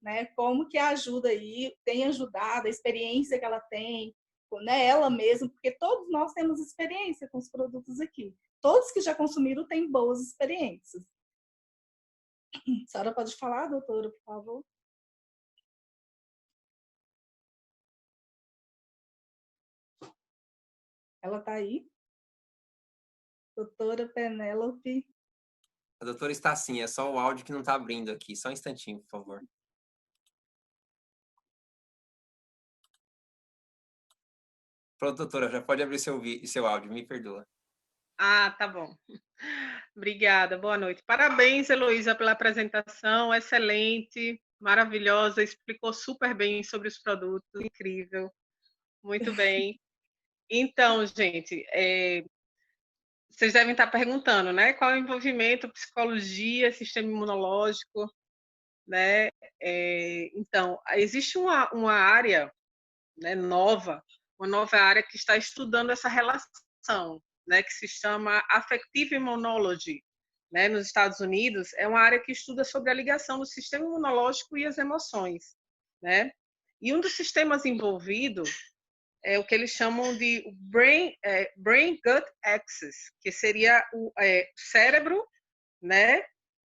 Né? Como que ajuda aí, tem ajudado, a experiência que ela tem, né? Ela mesma, porque todos nós temos experiência com os produtos aqui. Todos que já consumiram têm boas experiências. A senhora pode falar, doutora, por favor? Ela está aí? Doutora Penélope. A doutora está sim, é só o áudio que não está abrindo aqui. Só um instantinho, por favor. Pronto, doutora, já pode abrir seu áudio, me perdoa. Tá bom. Obrigada, boa noite. Parabéns, Heloísa, pela apresentação, excelente, maravilhosa, explicou super bem sobre os produtos, incrível, muito bem. Então, gente, vocês devem estar perguntando, né? Qual é o envolvimento, psicologia, sistema imunológico, né? Então, existe uma área, né, uma nova área que está estudando essa relação, né, que se chama Affective Immunology, né, nos Estados Unidos. É uma área que estuda sobre a ligação do sistema imunológico e as emoções, né? E um dos sistemas envolvidos é o que eles chamam de Brain-Gut Axis, que seria o cérebro, né,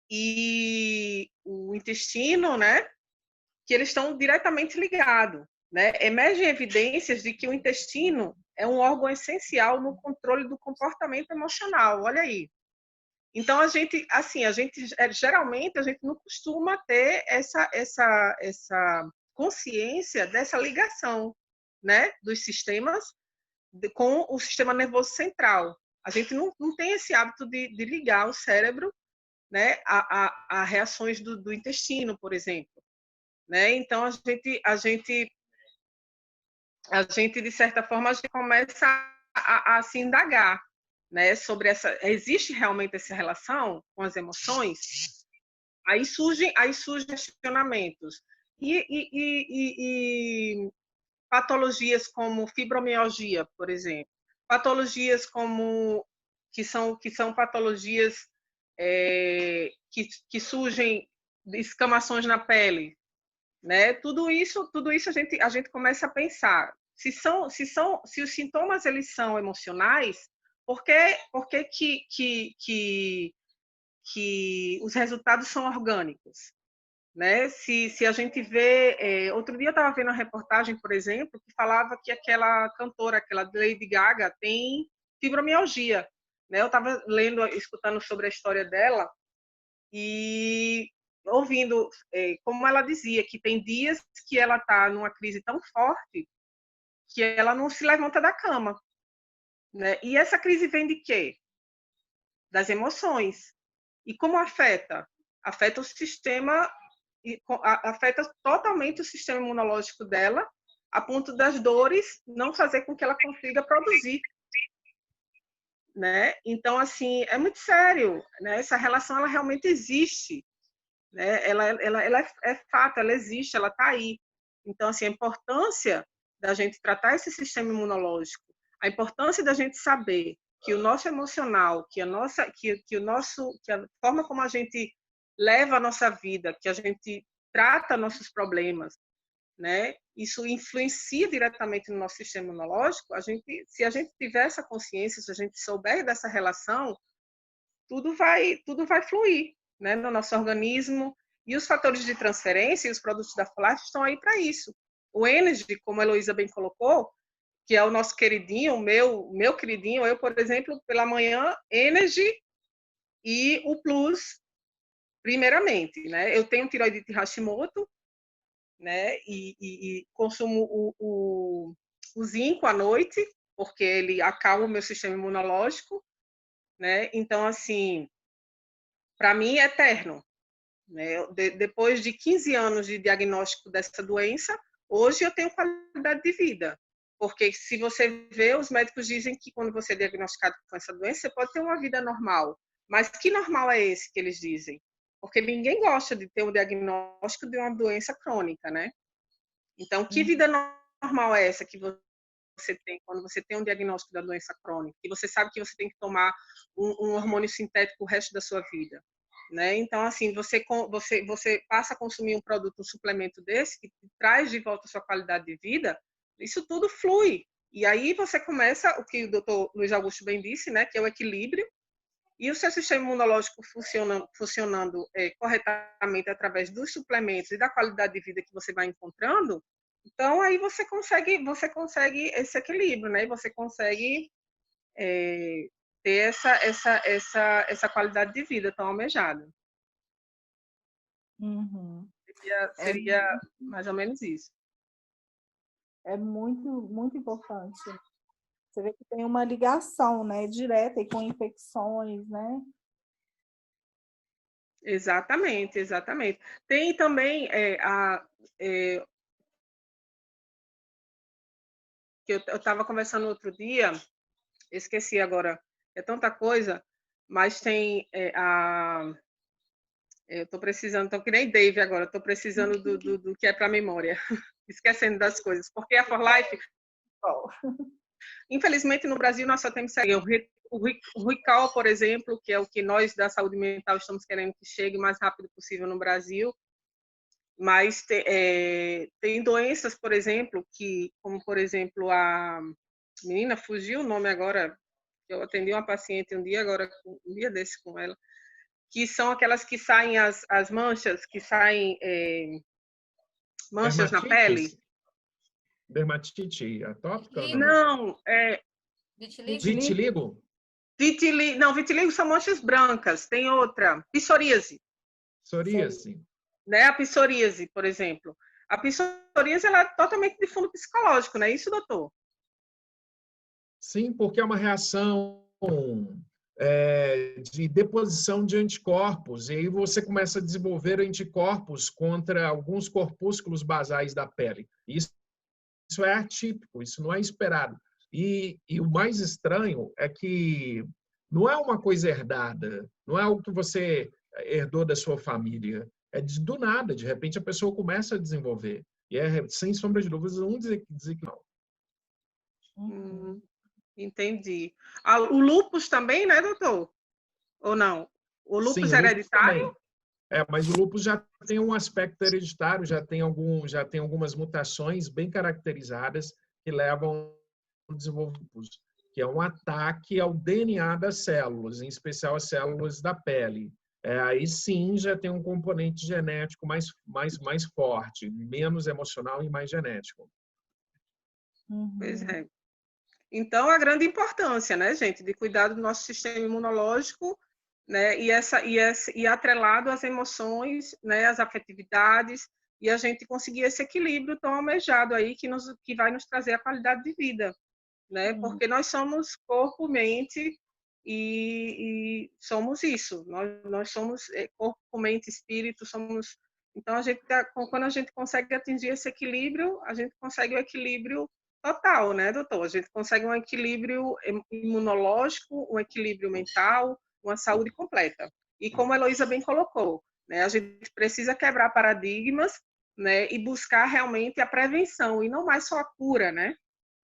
e o intestino, né, que eles estão diretamente ligados. Né? Emergem evidências de que o intestino é um órgão essencial no controle do comportamento emocional. Olha aí. Então, geralmente, a gente não costuma ter essa consciência dessa ligação, né, dos sistemas com o sistema nervoso central. A gente não tem esse hábito de ligar o cérebro, né, a reações do intestino, por exemplo. Né? Então, a gente, de certa forma, a gente começa a se indagar, né, sobre existe realmente essa relação com as emoções? Aí surgem questionamentos. E patologias como fibromialgia, por exemplo. Patologias que são patologias que surgem de escamações na pele, né? Tudo isso a gente começa a pensar. Se os sintomas eles são emocionais, por que os resultados são orgânicos? Né? Se a gente vê... outro dia eu estava vendo uma reportagem, por exemplo, que falava que aquela cantora, aquela Lady Gaga, tem fibromialgia. Né? Eu estava escutando sobre a história dela e ouvindo como ela dizia, que tem dias que ela está numa crise tão forte que ela não se levanta da cama. né? E essa crise vem de quê? Das emoções. E como afeta? Afeta o sistema, afeta totalmente o sistema imunológico dela, a ponto das dores não fazer com que ela consiga produzir, né? Então, assim, é muito sério, né? Essa relação, ela realmente existe, né? Ela é fato, ela existe, ela está aí. Então, assim, a importância da gente tratar esse sistema imunológico, a importância da gente saber que o nosso emocional, que a forma como a gente leva a nossa vida, que a gente trata nossos problemas, né? Isso influencia diretamente no nosso sistema imunológico. Se a gente tiver essa consciência, se a gente souber dessa relação, tudo vai fluir, né, no nosso organismo. E os fatores de transferência e os produtos da ForLife estão aí para isso. O Energy, como a Heloísa bem colocou, que é o nosso queridinho, o meu queridinho, eu, por exemplo, pela manhã, Energy e o Plus, primeiramente, né? Eu tenho tiroidite Hashimoto, né? E consumo o zinco à noite, porque ele acalma o meu sistema imunológico, né? Então, assim, para mim é eterno, né? Depois de 15 anos de diagnóstico dessa doença, hoje eu tenho qualidade de vida. Porque se você vê, os médicos dizem que quando você é diagnosticado com essa doença, você pode ter uma vida normal. Mas que normal é esse que eles dizem? Porque ninguém gosta de ter um diagnóstico de uma doença crônica, né? Então, que vida normal é essa que você tem quando você tem um diagnóstico da doença crônica? E você sabe que você tem que tomar um hormônio sintético o resto da sua vida, né? Então, assim, você passa a consumir um produto, um suplemento desse, que traz de volta a sua qualidade de vida, isso tudo flui. E aí você começa, o que o doutor Luiz Augusto bem disse, né, que é o equilíbrio, e o seu sistema imunológico funcionando corretamente através dos suplementos e da qualidade de vida que você vai encontrando, então aí você consegue esse equilíbrio, né? E você consegue ter essa qualidade de vida tão almejada. Uhum. Seria mais ou menos isso. É muito, muito importante. Você vê que tem uma ligação, né, direta e com infecções, né? Exatamente, exatamente. Tem também que eu estava conversando outro dia, esqueci agora, é tanta coisa, mas tem eu estou precisando, estou que nem Dave agora, estou precisando do que é para a memória, esquecendo das coisas, porque a ForLife, infelizmente no Brasil nós só temos o Recall, por exemplo, que é o que nós da saúde mental estamos querendo que chegue o mais rápido possível no Brasil, mas tem doenças, por exemplo, como por exemplo a menina, fugiu o nome agora, eu atendi uma paciente um dia desse com ela, que são aquelas que saem as manchas, que saem manchas na pele. Dermatite atópica? Não, vitiligo? Não, vitiligo são manchas brancas. Tem outra, psoríase. Psoríase. Né? A psoríase, por exemplo. A psoríase ela é totalmente de fundo psicológico, não é isso, doutor? Sim, porque é uma reação de deposição de anticorpos. E aí você começa a desenvolver anticorpos contra alguns corpúsculos basais da pele. Isso é atípico, isso não é esperado. E o mais estranho é que não é uma coisa herdada, não é algo que você herdou da sua família. É do nada, de repente a pessoa começa a desenvolver. E sem sombra de dúvidas, um dizer que não. Entendi. O lúpus também, né, doutor? Ou não? O lúpus hereditário? Mas o lúpus já tem um aspecto hereditário, já tem algumas mutações bem caracterizadas que levam ao desenvolvimento do lúpus, que é um ataque ao DNA das células, em especial as células da pele. Aí sim já tem um componente genético mais forte, menos emocional e mais genético. Pois é. Então, a grande importância, né, gente, de cuidar do nosso sistema imunológico, né, e atrelado às emoções, né, às afetividades, e a gente conseguir esse equilíbrio tão almejado aí que vai nos trazer a qualidade de vida, né? Porque nós somos corpo, mente e somos isso. Nós somos corpo, mente, espírito, somos. Então, quando a gente consegue atingir esse equilíbrio, a gente consegue o equilíbrio total, né, doutor? A gente consegue um equilíbrio imunológico, um equilíbrio mental, uma saúde completa. E como a Heloísa bem colocou, né, a gente precisa quebrar paradigmas, né, e buscar realmente a prevenção, e não mais só a cura, né?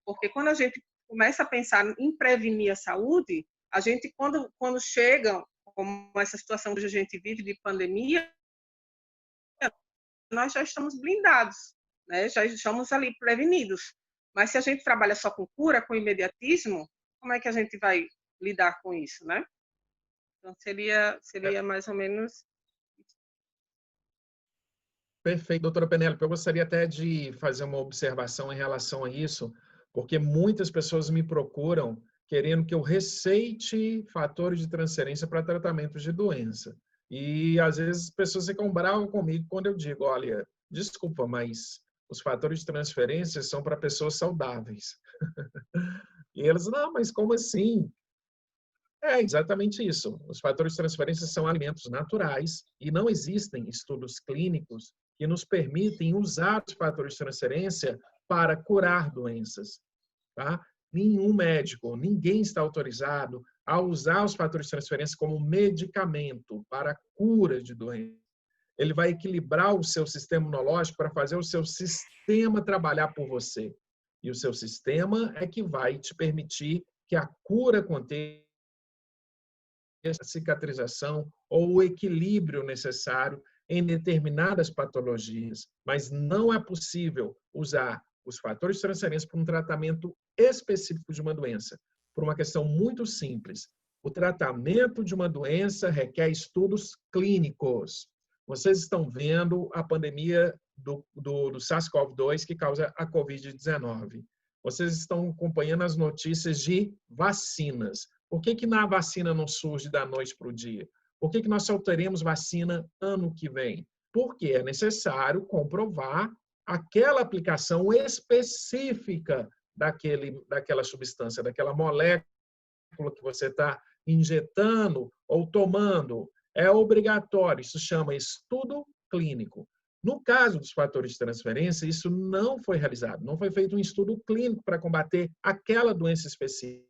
Porque quando a gente começa a pensar em prevenir a saúde, a gente, quando chega, como essa situação que a gente vive de pandemia, nós já estamos blindados, né? Já estamos ali prevenidos. Mas se a gente trabalha só com cura, com imediatismo, como é que a gente vai lidar com isso, né? Então, seria mais ou menos... Perfeito, doutora Penélope. Eu gostaria até de fazer uma observação em relação a isso, porque muitas pessoas me procuram querendo que eu receite fatores de transferência para tratamento de doença. E, às vezes, as pessoas ficam bravas comigo quando eu digo, olha, desculpa, mas os fatores de transferência são para pessoas saudáveis. E eles, não, mas como assim? É exatamente isso. Os fatores de transferência são alimentos naturais e não existem estudos clínicos que nos permitem usar os fatores de transferência para curar doenças. Tá? Nenhum médico, ninguém está autorizado a usar os fatores de transferência como medicamento para a cura de doenças. Ele vai equilibrar o seu sistema imunológico para fazer o seu sistema trabalhar por você. E o seu sistema é que vai te permitir que a cura aconteça, a cicatrização ou o equilíbrio necessário em determinadas patologias. Mas não é possível usar os fatores de transferência para um tratamento específico de uma doença, por uma questão muito simples. O tratamento de uma doença requer estudos clínicos. Vocês estão vendo a pandemia do SARS-CoV-2 que causa a COVID-19. Vocês estão acompanhando as notícias de vacinas. Por que na vacina não surge da noite para o dia? Por que nós só teremos vacina ano que vem? Porque é necessário comprovar aquela aplicação específica daquela substância, daquela molécula que você está injetando ou tomando. É obrigatório, isso chama estudo clínico. No caso dos fatores de transferência, isso não foi realizado, não foi feito um estudo clínico para combater aquela doença específica.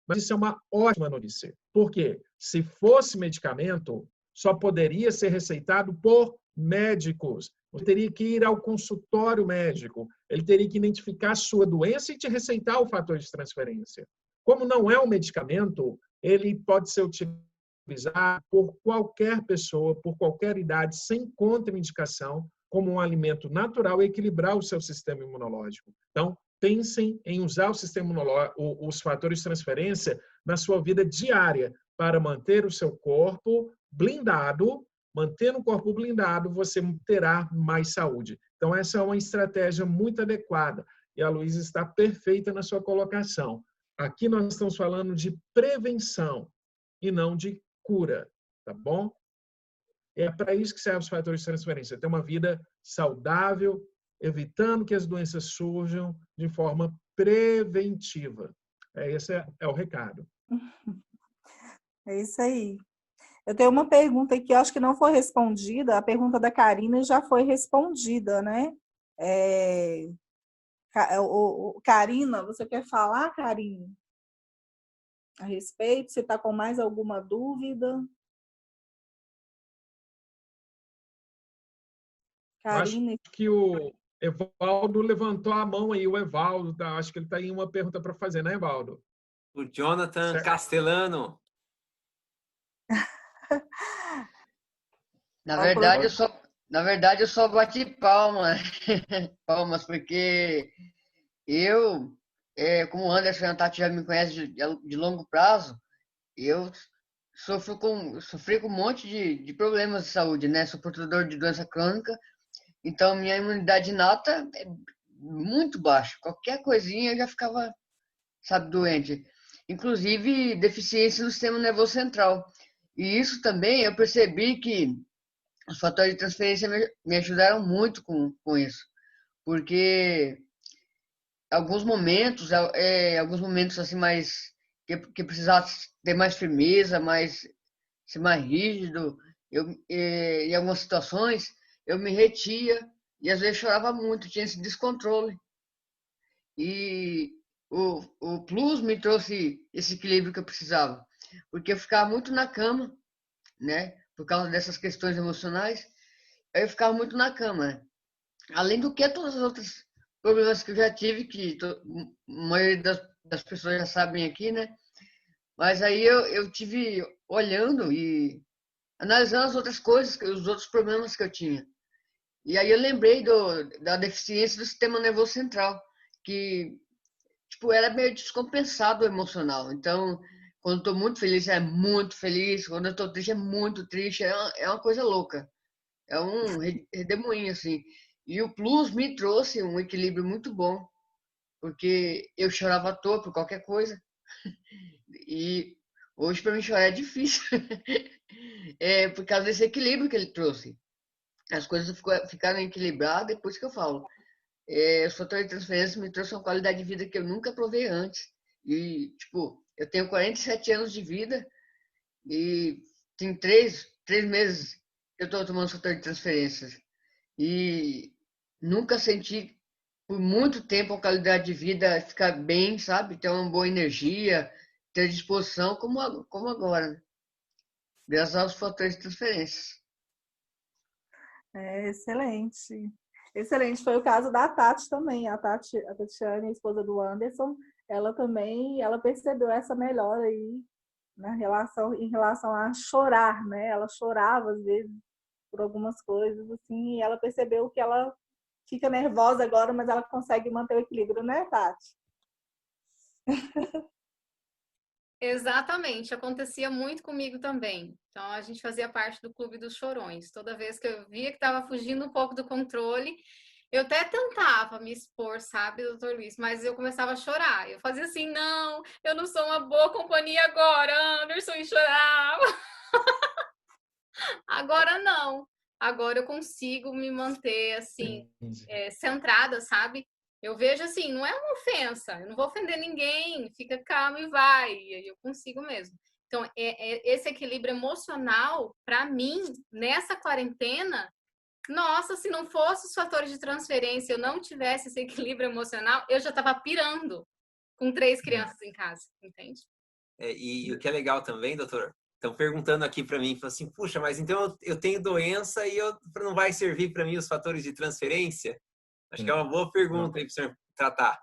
Mas isso é uma ótima notícia. Por quê? Se fosse medicamento, só poderia ser receitado por médicos. Você teria que ir ao consultório médico. Ele teria que identificar a sua doença e te receitar o fator de transferência. Como não é um medicamento, ele pode ser utilizado por qualquer pessoa, por qualquer idade, sem contraindicação, como um alimento natural e equilibrar o seu sistema imunológico. Então, pensem em usar o sistema imunológico, os fatores de transferência na sua vida diária para manter o seu corpo blindado. Mantendo o corpo blindado, você terá mais saúde. Então, essa é uma estratégia muito adequada. E a Luísa está perfeita na sua colocação. Aqui nós estamos falando de prevenção e não de cura, tá bom? É para isso que servem os fatores de transferência. Ter uma vida saudável, evitando que as doenças surjam de forma preventiva. Esse é o recado. É isso aí. Eu tenho uma pergunta aqui, eu acho que não foi respondida. A pergunta da Karina já foi respondida, né? Karina, você quer falar, Karina? A respeito? Você está com mais alguma dúvida? Karina. Acho que o Evaldo levantou a mão aí, o Evaldo. Tá? Acho que ele está aí uma pergunta para fazer, né, Evaldo? O Jonathan Castellano. Na verdade, eu só bati palmas, porque eu, como o Anderson e a Tati já me conhecem de longo prazo, eu sofri com um monte de problemas de saúde, né? Sou portador de doença crônica, então minha imunidade inata é muito baixa. Qualquer coisinha eu já ficava, doente. Inclusive, deficiência no sistema nervoso central. E isso também eu percebi que os fatores de transferência me ajudaram muito com isso. Porque alguns momentos assim mais que precisava ter mais firmeza, ser mais rígido. Em algumas situações eu me retia e às vezes chorava muito, tinha esse descontrole. E o Plus me trouxe esse equilíbrio que eu precisava, porque eu ficava muito na cama, né? Por causa dessas questões emocionais, eu ficava muito na cama, né? Além do que todas as outras problemas que eu já tive, que a maioria das pessoas já sabem aqui, né? Mas aí eu tive olhando e analisando as outras coisas, os outros problemas que eu tinha. E aí eu lembrei da deficiência do sistema nervoso central, que tipo, era meio descompensado o emocional. Então, quando eu tô muito feliz, é muito feliz. Quando eu tô triste, é muito triste. É uma coisa louca. É um redemoinho, assim. E o Plus me trouxe um equilíbrio muito bom, porque eu chorava à toa por qualquer coisa. E hoje, para mim, chorar é difícil. É por causa desse equilíbrio que ele trouxe. As coisas ficaram equilibradas depois que eu falo. Os fatores de transferência me trouxe uma qualidade de vida que eu nunca provei antes. E, tipo, eu tenho 47 anos de vida e tem 3 meses que eu estou tomando fator de transferências. E nunca senti por muito tempo a qualidade de vida ficar bem, sabe? Ter uma boa energia, ter disposição como agora, né? Graças aos fatores de transferências. Excelente. Excelente. Foi o caso da Tati também. A Tatiane, a esposa do Anderson, ela percebeu essa melhora aí em relação a chorar, né? Ela chorava às vezes por algumas coisas, assim, e ela percebeu que ela fica nervosa agora, mas ela consegue manter o equilíbrio, né, Tati? Exatamente, acontecia muito comigo também. Então, a gente fazia parte do Clube dos Chorões. Toda vez que eu via que estava fugindo um pouco do controle, eu até tentava me expor, sabe, doutor Luiz? Mas eu começava a chorar. Eu fazia assim, não, eu não sou uma boa companhia agora, Anderson, e chorava. Agora não. Agora eu consigo me manter, assim, centrada, sabe? Eu vejo assim, não é uma ofensa, eu não vou ofender ninguém, fica calmo e vai, e aí eu consigo mesmo. Então, esse equilíbrio emocional, para mim, nessa quarentena, nossa, se não fosse os fatores de transferência, eu não tivesse esse equilíbrio emocional, eu já estava pirando com 3 crianças em casa, entende? E o que é legal também, doutor, estão perguntando aqui para mim, assim, puxa, mas então eu tenho doença e não vai servir para mim os fatores de transferência? Acho que é uma boa pergunta aí para o senhor tratar.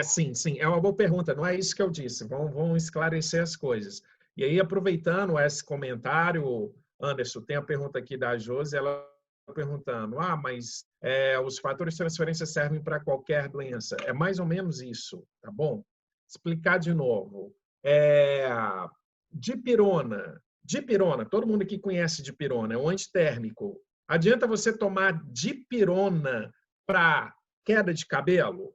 Sim, é uma boa pergunta. Não é isso que eu disse. Vamos esclarecer as coisas. E aí, aproveitando esse comentário, Anderson, tem a pergunta aqui da Josi, ela perguntando, mas os fatores de transferência servem para qualquer doença. É mais ou menos isso, tá bom? Explicar de novo. Dipirona, todo mundo aqui conhece dipirona, é um antitérmico. Adianta você tomar dipirona para queda de cabelo?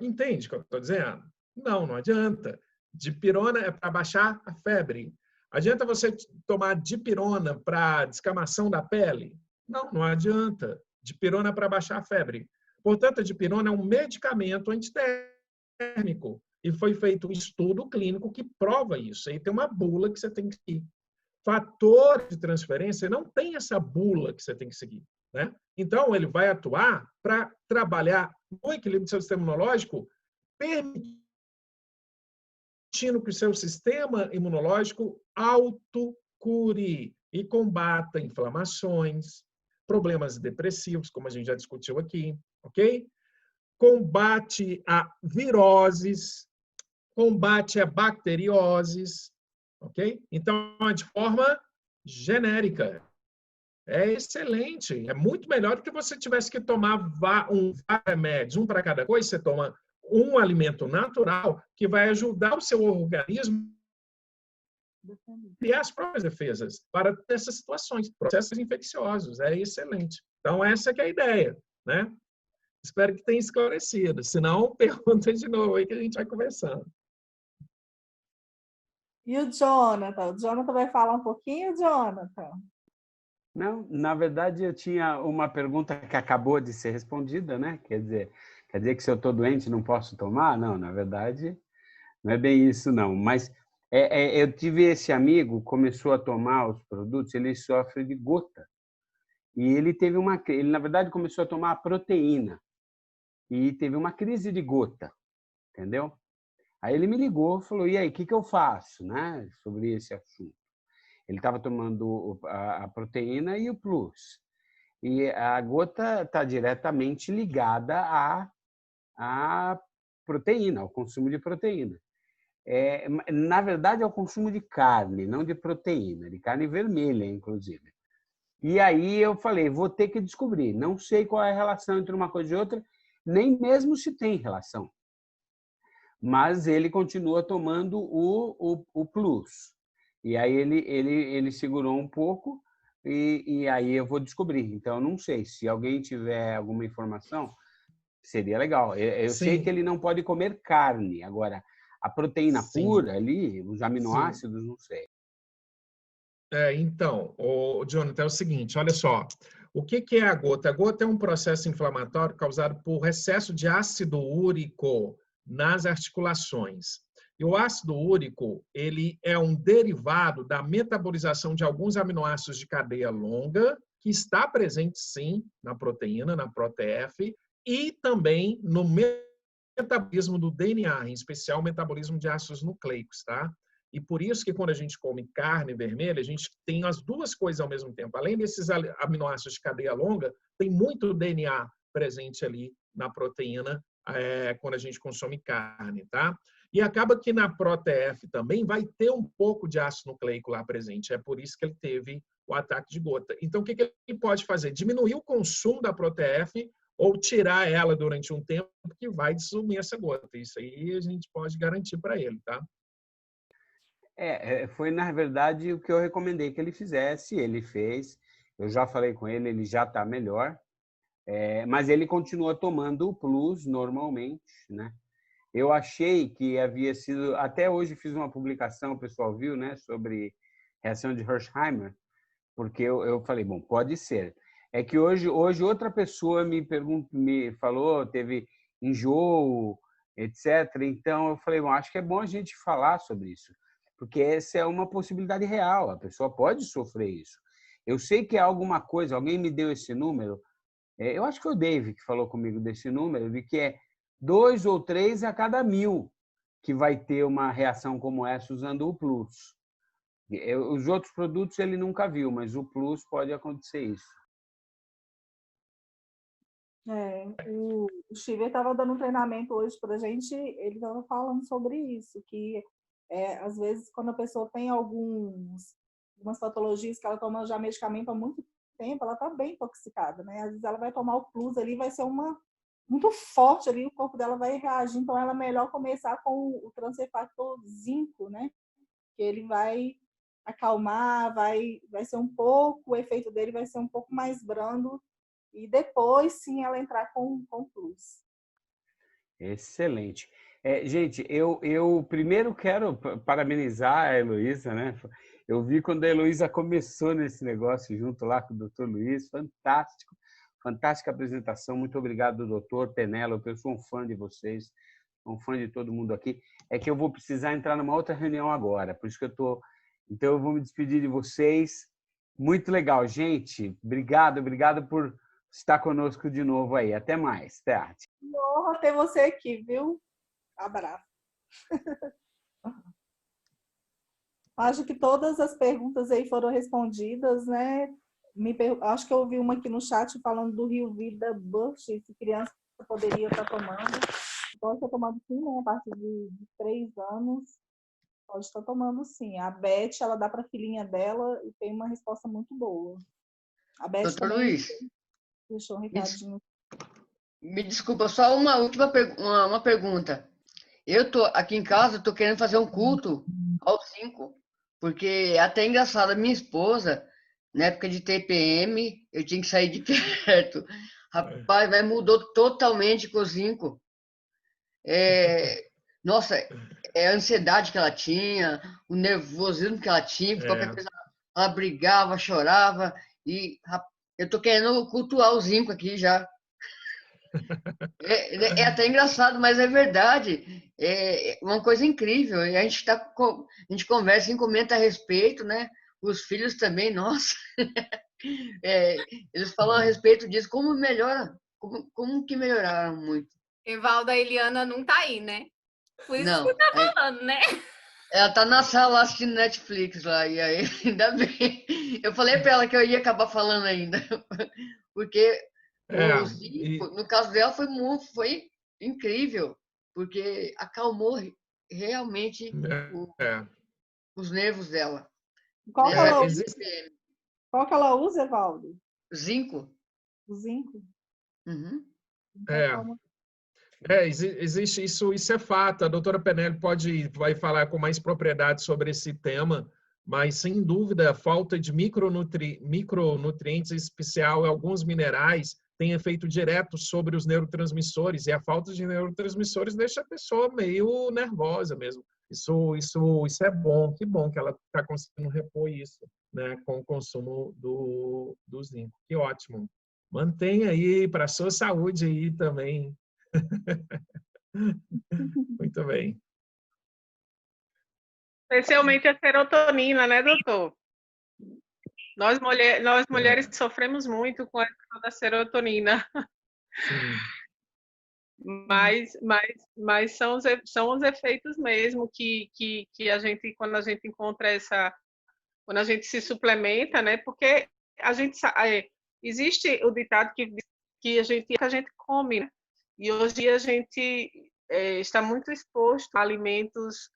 Entende o que eu estou dizendo? Não adianta. Dipirona é para baixar a febre. Adianta você tomar dipirona para descamação da pele? Não adianta. Dipirona é para baixar a febre. Portanto, a dipirona é um medicamento antitérmico. E foi feito um estudo clínico que prova isso. Aí tem uma bula que você tem que seguir. Fator de transferência não tem essa bula que você tem que seguir, né? Então, ele vai atuar para trabalhar no equilíbrio do seu sistema imunológico, permitindo que o seu sistema imunológico autocure e combata inflamações, problemas depressivos, como a gente já discutiu aqui, ok? Combate a viroses, combate a bacterioses, ok? Então, de forma genérica. É excelente. É muito melhor do que você tivesse que tomar vários remédios, um para cada coisa. Você toma um alimento natural que vai ajudar o seu organismo a criar as próprias defesas para essas situações, processos infecciosos. É excelente. Então, essa que é a ideia, né? Espero que tenha esclarecido. Se não, pergunta de novo aí que a gente vai conversando. E o Jonathan? O Jonathan vai falar um pouquinho, Jonathan? Não, na verdade eu tinha uma pergunta que acabou de ser respondida, né? Quer dizer, Quer dizer que se eu estou doente não posso tomar? Não, na verdade, não é bem isso, não. Mas eu tive esse amigo, começou a tomar os produtos, ele sofre de gota. E ele na verdade, começou a tomar a proteína. E teve uma crise de gota, entendeu? Aí ele me ligou e falou, e aí, o que eu faço, né, sobre esse assunto? Ele estava tomando a proteína e o Plus. E a gota está diretamente ligada à proteína, ao consumo de proteína. Na verdade, é o consumo de carne, não de proteína, de carne vermelha, inclusive. E aí eu falei, vou ter que descobrir. Não sei qual é a relação entre uma coisa e outra, nem mesmo se tem relação. Mas ele continua tomando o Plus. E aí ele segurou um pouco e aí eu vou descobrir. Então, não sei. Se alguém tiver alguma informação, seria legal. Eu sei que ele não pode comer carne. Agora, a proteína pura ali, os aminoácidos, não sei. Então, Jonathan, é o seguinte, olha só. O que é a gota? A gota é um processo inflamatório causado por excesso de ácido úrico nas articulações. E o ácido úrico, ele é um derivado da metabolização de alguns aminoácidos de cadeia longa, que está presente, sim, na proteína, na ProTF, e também no metabolismo do DNA, em especial o metabolismo de ácidos nucleicos, tá? E por isso que quando a gente come carne vermelha, a gente tem as duas coisas ao mesmo tempo. Além desses aminoácidos de cadeia longa, tem muito DNA presente ali na proteína quando a gente consome carne, tá? E acaba que na ProTF também vai ter um pouco de ácido nucleico lá presente. É por isso que ele teve o ataque de gota. Então, o que ele pode fazer? Diminuir o consumo da ProTF ou tirar ela durante um tempo que vai dissumir essa gota. Isso aí a gente pode garantir para ele, tá? Foi, na verdade, o que eu recomendei que ele fizesse. Ele fez. Eu já falei com ele, ele já está melhor. Mas ele continua tomando o Plus normalmente, né? Eu achei que havia sido... Até hoje fiz uma publicação, o pessoal viu, né? Sobre reação de Hersheimer, porque eu falei, bom, pode ser. É que hoje outra pessoa me falou, teve enjoo, etc. Então, eu falei, bom, acho que é bom a gente falar sobre isso, porque essa é uma possibilidade real, a pessoa pode sofrer isso. Eu sei que é alguma coisa, alguém me deu esse número, eu acho que foi o Dave que falou comigo desse número, de que é 2 ou 3 a cada 1000 que vai ter uma reação como essa usando o Plus. Os outros produtos ele nunca viu, mas o Plus pode acontecer isso. O Chiver estava dando um treinamento hoje para a gente, ele estava falando sobre isso, que às vezes quando a pessoa tem algumas patologias que ela toma já medicamento há muito tempo, ela está bem intoxicada, né? Às vezes ela vai tomar o Plus ali, vai ser muito forte ali, o corpo dela vai reagir, então ela é melhor começar com o Transcefactor Zinco, né? Que ele vai acalmar, vai ser o efeito dele vai ser um pouco mais brando, e depois sim ela entrar com Plus. Excelente. Gente, eu primeiro quero parabenizar a Heloísa, né? Eu vi quando a Heloísa começou nesse negócio junto lá com o Dr. Luiz, fantástico, fantástica apresentação, muito obrigado, doutor Penélope, eu sou um fã de vocês, um fã de todo mundo aqui. É que eu vou precisar entrar numa outra reunião agora, por isso que então eu vou me despedir de vocês. Muito legal, gente, obrigado por estar conosco de novo aí. Até mais, Tati. Honra ter você aqui, viu? Abraço. Acho que todas as perguntas aí foram respondidas, né? Acho que eu ouvi uma aqui no chat falando do Rio Vida Bush, se criança poderia estar tomando. Pode estar tomando sim, né? A partir de 3 anos. Pode estar tomando sim. A Beth, ela dá para a filhinha dela e tem uma resposta muito boa. A Beth Doutor também Luiz, deixou um recadinho. me desculpa, só uma última uma pergunta. Eu tô aqui em casa, tô querendo fazer um culto aos 5, porque é até engraçado, minha esposa, na época de TPM, eu tinha que sair de perto. Rapaz, mas mudou totalmente com os 5. Nossa, a ansiedade que ela tinha, o nervosismo que ela tinha, qualquer coisa, ela brigava, chorava, e eu tô querendo cultuar os 5 aqui já. É até engraçado, mas é verdade. É uma coisa incrível. E a gente conversa e comenta a respeito, né? Os filhos também, nossa. Eles falam a respeito disso, como melhora, como que melhoraram muito. Evalda, a Eliana não tá aí, né? Por isso que Não, você tá falando, né? ela tá na sala assistindo Netflix lá, e aí, ainda bem. Eu falei para ela que eu ia acabar falando ainda, porque no caso dela foi incrível, porque acalmou realmente os nervos dela. Qual que ela usa, Evaldo? Zinco. O zinco? Uhum. Existe isso é fato. A doutora Penelli vai falar com mais propriedade sobre esse tema, mas sem dúvida a falta de micronutrientes, em especial alguns minerais, tem efeito direto sobre os neurotransmissores, e a falta de neurotransmissores deixa a pessoa meio nervosa mesmo. Isso é bom, que bom que ela está conseguindo repor isso, né, com o consumo do zinco. Que ótimo. Mantenha aí para a sua saúde aí também. Muito bem. Especialmente a serotonina, né, doutor? Nós mulheres sofremos muito com a questão da serotonina. Sim. Mas são os efeitos mesmo que a gente, quando a gente encontra quando a gente se suplementa, né? Porque a gente existe o ditado que a gente come, né? E hoje a gente está muito exposto a alimentos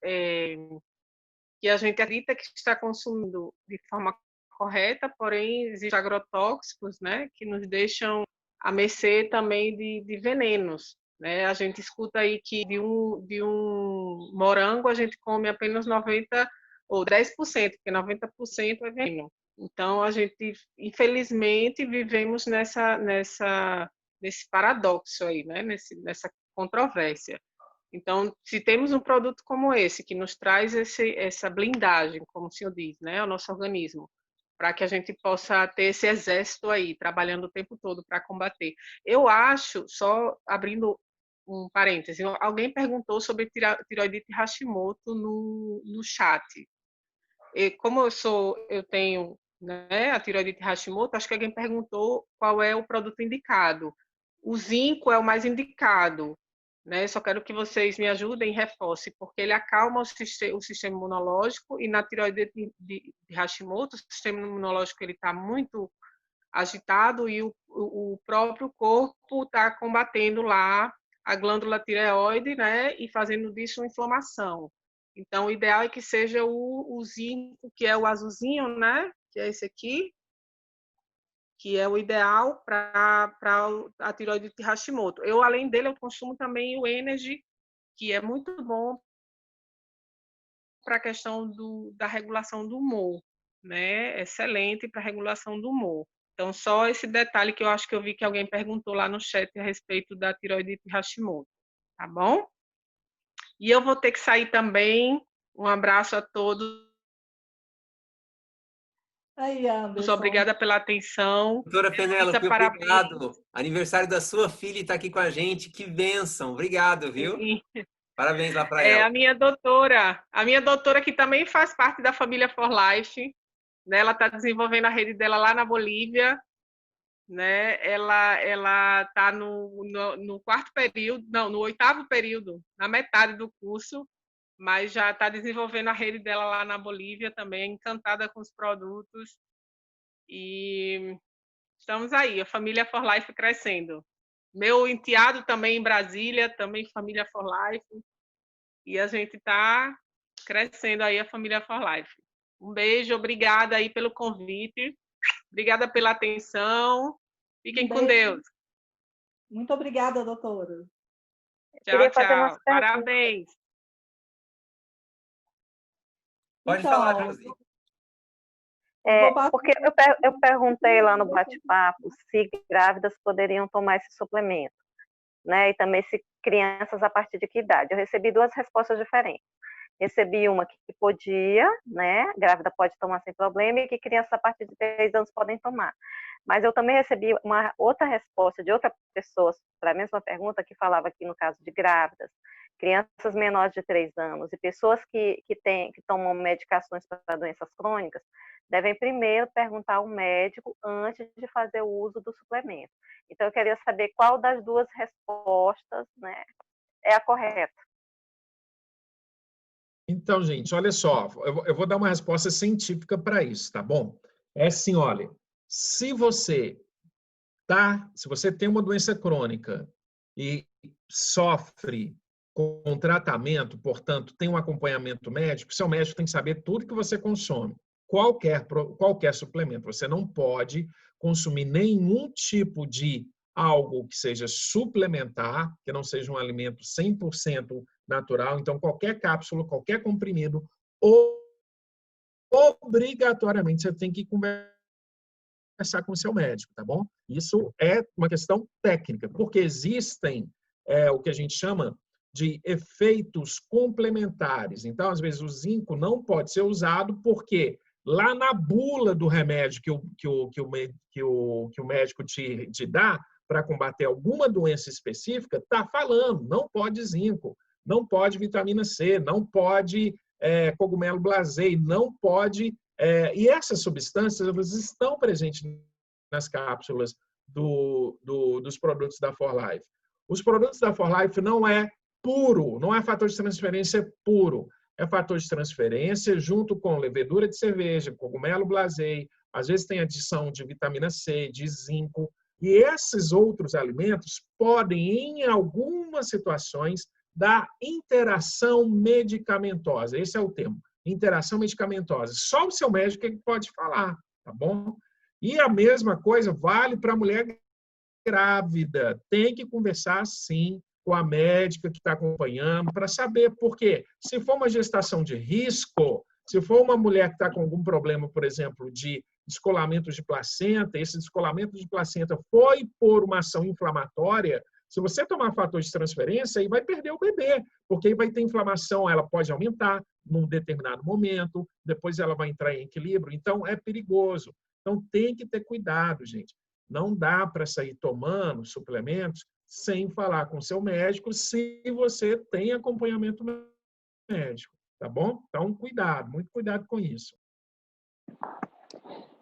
que a gente acredita que está consumindo de forma correta, porém existem agrotóxicos, né, que nos deixam à mercê também de venenos, né? A gente escuta aí que de um morango a gente come apenas 90 ou 10%, porque 90% é veneno. Então a gente, infelizmente, vivemos nesse paradoxo aí, né? Nessa controvérsia. Então, se temos um produto como esse, que nos traz essa blindagem, como o senhor diz, né, ao nosso organismo, para que a gente possa ter esse exército aí, trabalhando o tempo todo para combater. Eu acho, só abrindo um parêntese, alguém perguntou sobre tiroidite Hashimoto no chat. E como eu tenho, né, a tiroidite Hashimoto, acho que alguém perguntou qual é o produto indicado. O zinco é o mais indicado, né? Só quero que vocês me ajudem e reforcem, porque ele acalma o sistema imunológico, e na tiroidite de Hashimoto, o sistema imunológico está muito agitado e o próprio corpo está combatendo lá a glândula tireoide, né? E fazendo disso uma inflamação. Então, o ideal é que seja o zinco, que é o azulzinho, né? Que é esse aqui, que é o ideal para a tiroidite Hashimoto. Além dele, eu consumo também o Energy, que é muito bom para a questão da regulação do humor, né? Excelente para a regulação do humor. Então, só esse detalhe que eu acho que eu vi que alguém perguntou lá no chat a respeito da tiroidite Hashimoto, tá bom? E eu vou ter que sair também. Um abraço a todos. Aí, Anderson. Obrigada pela atenção. Doutora Penélope, obrigado. Aniversário da sua filha está aqui com a gente. Que bênção. Obrigado, viu? Sim. Parabéns lá para ela. A minha doutora que também faz parte da família For Life, né? Ela está desenvolvendo a rede dela lá na Bolívia, né? Ela está no quarto período, não, no 8º período, na metade do curso, mas já está desenvolvendo a rede dela lá na Bolívia também, encantada com os produtos. E estamos aí, a família For Life crescendo. Meu enteado também em Brasília, também família For Life. E a gente está crescendo aí a família For Life. Um beijo, obrigada aí pelo convite. Obrigada pela atenção. Fiquem com Deus. Muito obrigada, doutora. Tchau, tchau. Parabéns. Pode falar, Josi. Porque eu perguntei lá no bate-papo se grávidas poderiam tomar esse suplemento, né? E também se crianças a partir de que idade. Eu recebi 2 respostas diferentes. Recebi uma que podia, né? Grávida pode tomar sem problema e que crianças a partir de 3 anos podem tomar. Mas eu também recebi uma outra resposta de outra pessoa para a mesma pergunta, que falava aqui no caso de grávidas, crianças menores de 3 anos e pessoas que tomam medicações para doenças crônicas, devem primeiro perguntar ao médico antes de fazer o uso do suplemento. Então, eu queria saber qual das duas respostas, né, é a correta. Então, gente, olha só, eu vou dar uma resposta científica para isso, tá bom? É assim, olha, se você tem uma doença crônica e sofre com tratamento, portanto, tem um acompanhamento médico, seu médico tem que saber tudo que você consome, qualquer suplemento. Você não pode consumir nenhum tipo de algo que seja suplementar, que não seja um alimento 100% natural. Então, qualquer cápsula, qualquer comprimido, obrigatoriamente você tem que conversar com o seu médico, tá bom? Isso é uma questão técnica, porque existem o que a gente chama de efeitos complementares. Então, às vezes, o zinco não pode ser usado porque lá na bula do remédio que o médico te dá para combater alguma doença específica, está falando, não pode zinco, não pode vitamina C, não pode cogumelo blasei, não pode... e essas substâncias, elas estão presentes nas cápsulas dos produtos da 4Life. Os produtos da 4Life não é puro, não é fator de transferência puro. É fator de transferência junto com levedura de cerveja, cogumelo blasei, às vezes tem adição de vitamina C, de zinco, e esses outros alimentos podem, em algumas situações, dar interação medicamentosa. Esse é o termo, interação medicamentosa. Só o seu médico é que pode falar, tá bom? E a mesma coisa vale para a mulher grávida. Tem que conversar, sim, com a médica que está acompanhando, para saber por quê. Se for uma gestação de risco, se for uma mulher que está com algum problema, por exemplo, de descolamento de placenta, esse descolamento de placenta foi por uma ação inflamatória, se você tomar fator de transferência, aí vai perder o bebê, porque aí vai ter inflamação, ela pode aumentar num determinado momento, depois ela vai entrar em equilíbrio, então é perigoso. Então tem que ter cuidado, gente. Não dá para sair tomando suplementos sem falar com seu médico, se você tem acompanhamento médico, tá bom? Então, cuidado, muito cuidado com isso.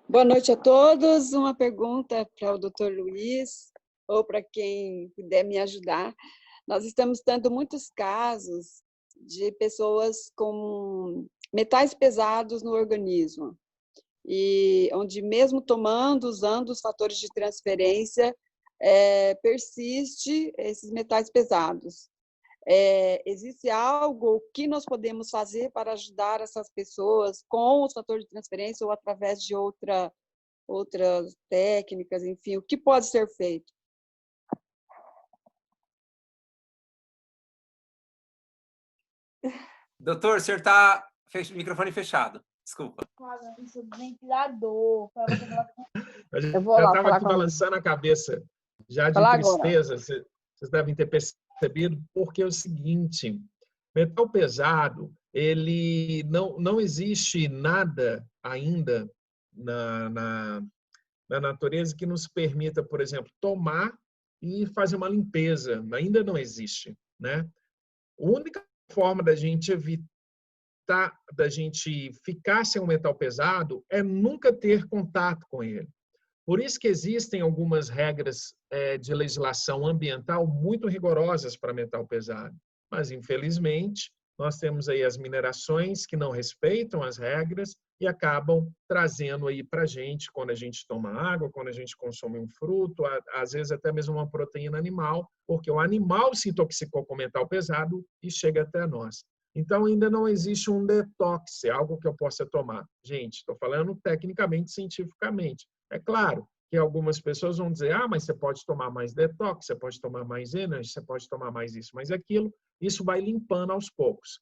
Boa noite a todos. Uma pergunta para o Dr. Luiz, ou para quem puder me ajudar. Nós estamos tendo muitos casos de pessoas com metais pesados no organismo, e onde mesmo usando os fatores de transferência, persiste esses metais pesados. Existe algo que nós podemos fazer para ajudar essas pessoas com os fatores de transferência ou através de outras técnicas, enfim, o que pode ser feito? Doutor, o senhor está microfone fechado. Desculpa. Falando sobre ventilador. Eu já estava aqui balançando a cabeça, já de tristeza. Vocês devem ter percebido, porque é o seguinte, metal pesado, ele não existe nada ainda na natureza que nos permita, por exemplo, tomar e fazer uma limpeza. Ainda não existe, né? A única forma da gente evitar, da gente ficar sem um metal pesado, é nunca ter contato com ele. Por isso que existem algumas regras de legislação ambiental muito rigorosas para metal pesado. Mas, infelizmente, nós temos aí as minerações que não respeitam as regras e acabam trazendo aí para a gente, quando a gente toma água, quando a gente consome um fruto, às vezes até mesmo uma proteína animal, porque o animal se intoxicou com metal pesado e chega até nós. Então, ainda não existe um detox, algo que eu possa tomar. Gente, estou falando tecnicamente, cientificamente. É claro que algumas pessoas vão dizer, mas você pode tomar mais detox, você pode tomar mais energy, você pode tomar mais isso, mais aquilo. Isso vai limpando aos poucos.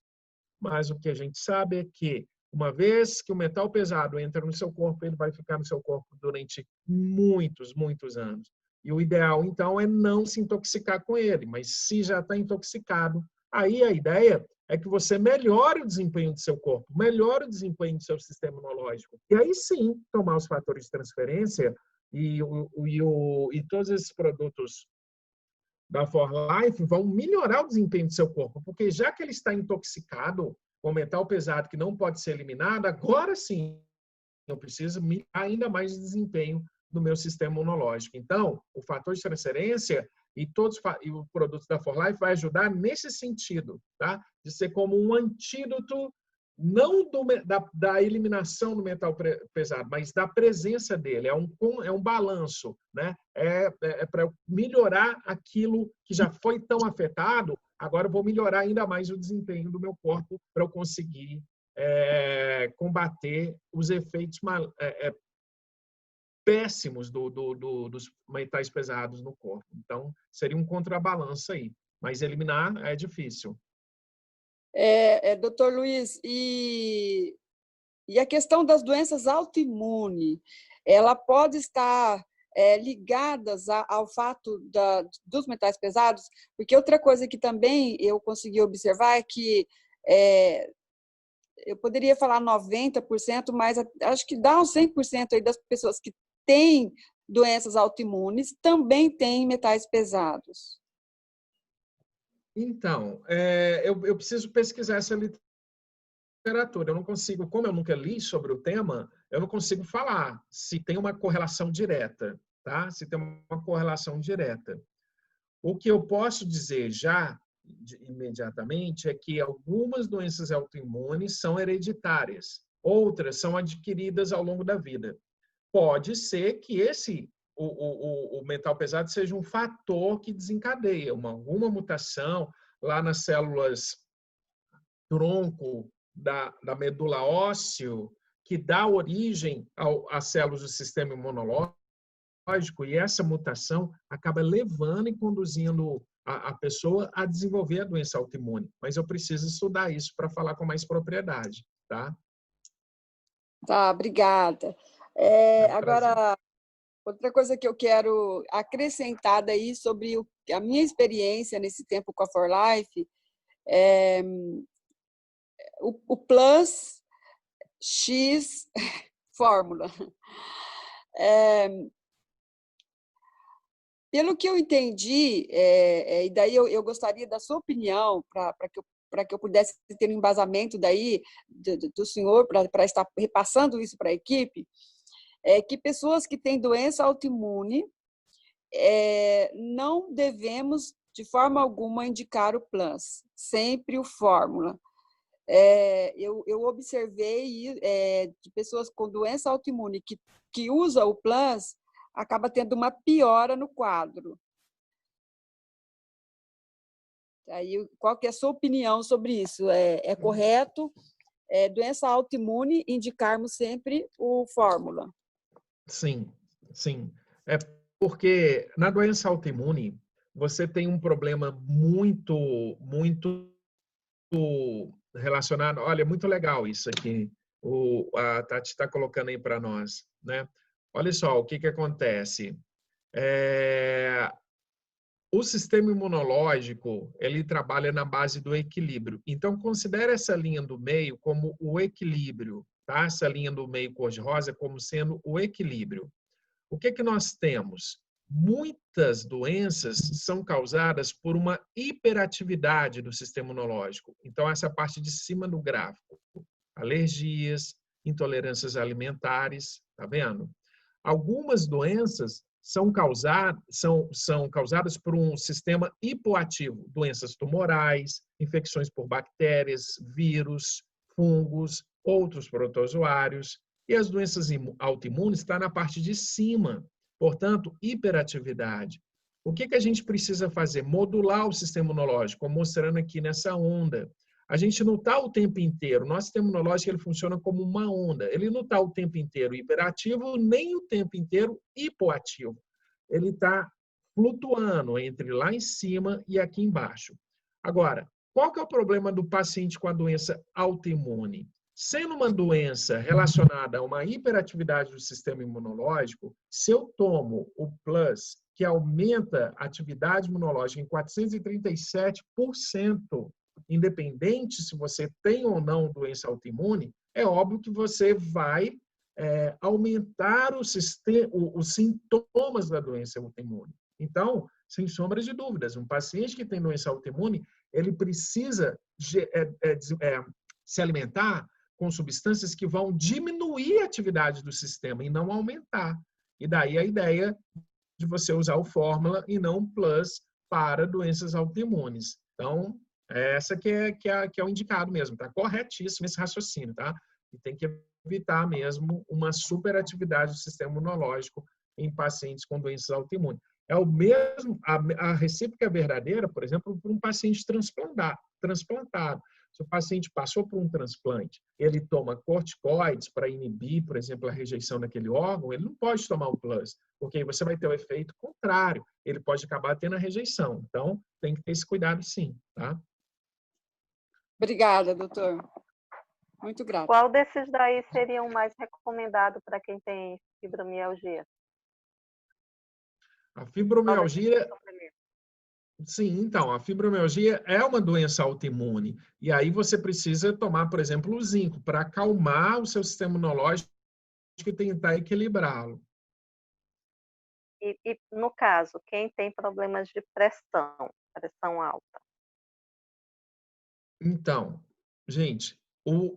Mas o que a gente sabe é que, uma vez que o metal pesado entra no seu corpo, ele vai ficar no seu corpo durante muitos, muitos anos. E o ideal, então, é não se intoxicar com ele. Mas se já está intoxicado, Aí a ideia é que você melhore o desempenho do seu corpo, melhore o desempenho do seu sistema imunológico. E aí sim, tomar os fatores de transferência e todos esses produtos da For Life vão melhorar o desempenho do seu corpo, porque já que ele está intoxicado com metal pesado que não pode ser eliminado, agora sim eu preciso melhorar ainda mais o desempenho do meu sistema imunológico. Então, o fator de transferência e os produtos da For Life vai ajudar nesse sentido, tá? De ser como um antídoto, não da eliminação do metal pesado, mas da presença dele. É um balanço, né? É para melhorar aquilo que já foi tão afetado, agora eu vou melhorar ainda mais o desempenho do meu corpo para eu conseguir combater os efeitos péssimos dos metais pesados no corpo. Então, seria um contrabalanço aí. Mas eliminar é difícil. Doutor Luiz, e a questão das doenças autoimunes, ela pode estar ligadas ao fato dos metais pesados? Porque outra coisa que também eu consegui observar é que eu poderia falar 90%, mas acho que dá uns 100% aí das pessoas que têm doenças autoimunes também têm metais pesados. Então, eu preciso pesquisar essa literatura. Eu não consigo, como eu nunca li sobre o tema, eu não consigo falar se tem uma correlação direta, tá? Se tem uma correlação direta. O que eu posso dizer já imediatamente é que algumas doenças autoimunes são hereditárias, outras são adquiridas ao longo da vida. Pode ser que o metal pesado seja um fator que desencadeia alguma mutação lá nas células tronco da medula óssea, que dá origem às células do sistema imunológico, e essa mutação acaba levando e conduzindo a pessoa a desenvolver a doença autoimune. Mas eu preciso estudar isso para falar com mais propriedade, tá? Tá, obrigada. Agora, outra coisa que eu quero acrescentar daí sobre a minha experiência nesse tempo com a For Life, o Plus X fórmula. Pelo que eu entendi, e daí eu gostaria da sua opinião, para que eu pudesse ter um embasamento daí do senhor, para estar repassando isso para a equipe, que pessoas que têm doença autoimune, não devemos, de forma alguma, indicar o Plus, sempre o fórmula. Eu observei de pessoas com doença autoimune que usam o Plus, acaba tendo uma piora no quadro. Aí, qual que é a sua opinião sobre isso? É correto, doença autoimune, indicarmos sempre o fórmula? Sim, sim. É porque na doença autoimune, você tem um problema muito relacionado. Olha, muito legal isso aqui. A Tati está colocando aí para nós, né? Olha só, o que acontece? O sistema imunológico, ele trabalha na base do equilíbrio. Então, considere essa linha do meio como o equilíbrio, tá? Essa linha do meio cor-de-rosa como sendo o equilíbrio. O que nós temos? Muitas doenças são causadas por uma hiperatividade do sistema imunológico. Então, essa parte de cima do gráfico. Alergias, intolerâncias alimentares, tá vendo? Algumas doenças são causadas por um sistema hipoativo, doenças tumorais, infecções por bactérias, vírus, fungos, outros protozoários. E as doenças autoimunes estão na parte de cima, portanto, hiperatividade. O que a gente precisa fazer? Modular o sistema imunológico, mostrando aqui nessa onda. A gente não está o tempo inteiro. Nosso sistema imunológico ele funciona como uma onda. Ele não está o tempo inteiro hiperativo, nem o tempo inteiro hipoativo. Ele está flutuando entre lá em cima e aqui embaixo. Agora, qual que é o problema do paciente com a doença autoimune? Sendo uma doença relacionada a uma hiperatividade do sistema imunológico, se eu tomo o Plus, que aumenta a atividade imunológica em 437%, independente se você tem ou não doença autoimune, é óbvio que você vai aumentar os sintomas da doença autoimune. Então, sem sombra de dúvidas, um paciente que tem doença autoimune, ele precisa se alimentar com substâncias que vão diminuir a atividade do sistema e não aumentar. E daí a ideia de você usar o fórmula e não o plus para doenças autoimunes. Então, essa que é o indicado mesmo, tá? Corretíssimo esse raciocínio, tá? E tem que evitar mesmo uma superatividade do sistema imunológico em pacientes com doenças autoimunes. É o mesmo, a recíproca verdadeira, por exemplo, para um paciente transplantado. Se o paciente passou por um transplante, ele toma corticoides para inibir, por exemplo, a rejeição daquele órgão, ele não pode tomar o plus, porque aí você vai ter o efeito contrário. Ele pode acabar tendo a rejeição. Então, tem que ter esse cuidado sim, tá? Obrigada, doutor. Muito grata. Qual desses daí seria o mais recomendado para quem tem fibromialgia? A fibromialgia... Sim, então, a fibromialgia é uma doença autoimune. E aí você precisa tomar, por exemplo, o zinco para acalmar o seu sistema imunológico e tentar equilibrá-lo. E, no caso, quem tem problemas de pressão alta? Então, gente,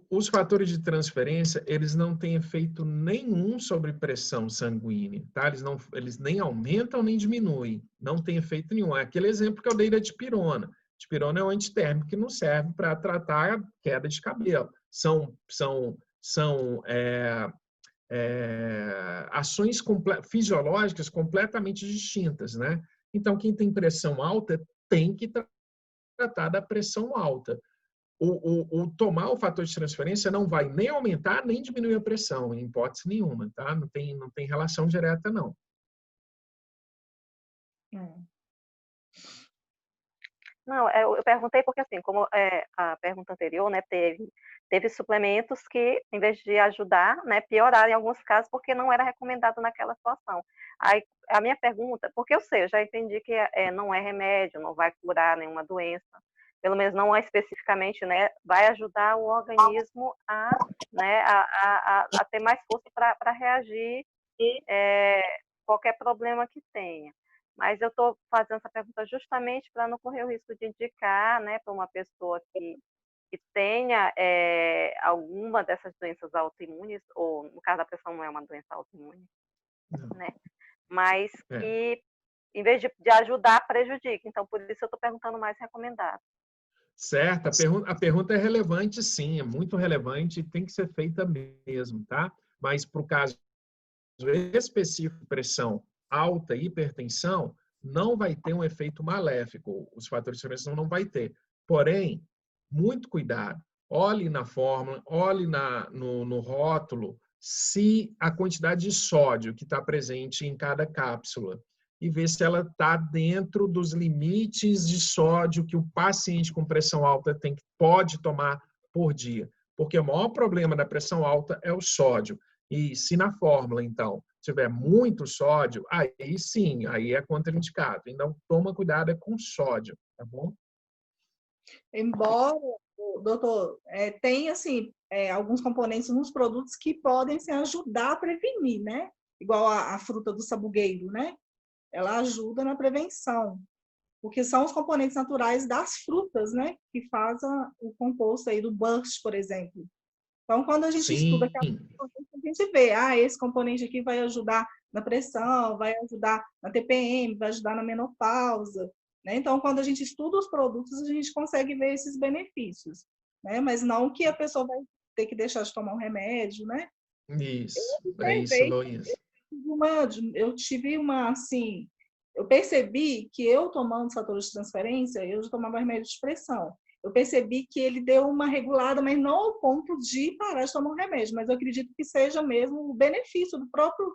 os fatores de transferência, eles não têm efeito nenhum sobre pressão sanguínea, tá? Eles nem aumentam nem diminuem, não tem efeito nenhum. É aquele exemplo que eu dei da dipirona. Dipirona é um antitérmico que não serve para tratar a queda de cabelo. São ações fisiológicas completamente distintas, né? Então, quem tem pressão alta tem que tratar da pressão alta. Tomar o fator de transferência não vai nem aumentar nem diminuir a pressão, em hipótese nenhuma, tá? Não tem relação direta, não. Não, eu perguntei porque, assim, como a pergunta anterior, né, teve suplementos que, em vez de ajudar, né, pioraram em alguns casos porque não era recomendado naquela situação. Aí, a minha pergunta, porque eu sei, eu já entendi que não é remédio, não vai curar nenhuma doença, pelo menos não especificamente, né, vai ajudar o organismo a ter mais força para reagir qualquer problema que tenha. Mas eu estou fazendo essa pergunta justamente para não correr o risco de indicar, né, para uma pessoa que tenha alguma dessas doenças autoimunes, ou no caso da pressão não é uma doença autoimune, né? Mas que, em vez de ajudar, prejudica. Então, por isso eu estou perguntando mais recomendado. Certo, a pergunta é relevante, sim, é muito relevante e tem que ser feita mesmo, tá? Mas para o caso específico de pressão alta e hipertensão, não vai ter um efeito maléfico, os fatores de transferência não vai ter. Porém, muito cuidado, olhe na fórmula, olhe no rótulo, se a quantidade de sódio que está presente em cada cápsula e ver se ela está dentro dos limites de sódio que o paciente com pressão alta pode tomar por dia. Porque o maior problema da pressão alta é o sódio. E se na fórmula, então, tiver muito sódio, aí sim, aí é contraindicado. Então, toma cuidado com sódio, tá bom? Embora, doutor, tem, assim, alguns componentes nos produtos que podem ajudar a prevenir, né? Igual a fruta do sabugueiro, né? Ela ajuda na prevenção, porque são os componentes naturais das frutas, né? Que fazem o composto aí do Burst, por exemplo. Então, quando a gente estuda, a gente vê, esse componente aqui vai ajudar na pressão, vai ajudar na TPM, vai ajudar na menopausa, né? Então, quando a gente estuda os produtos, a gente consegue ver esses benefícios, né? Mas não que a pessoa vai ter que deixar de tomar um remédio, né? Isso, é isso, Luiz. Eu percebi que eu tomando fatores de transferência, eu já tomava remédio de pressão. Eu percebi que ele deu uma regulada, mas não ao ponto de parar de tomar um remédio, mas eu acredito que seja mesmo o benefício do próprio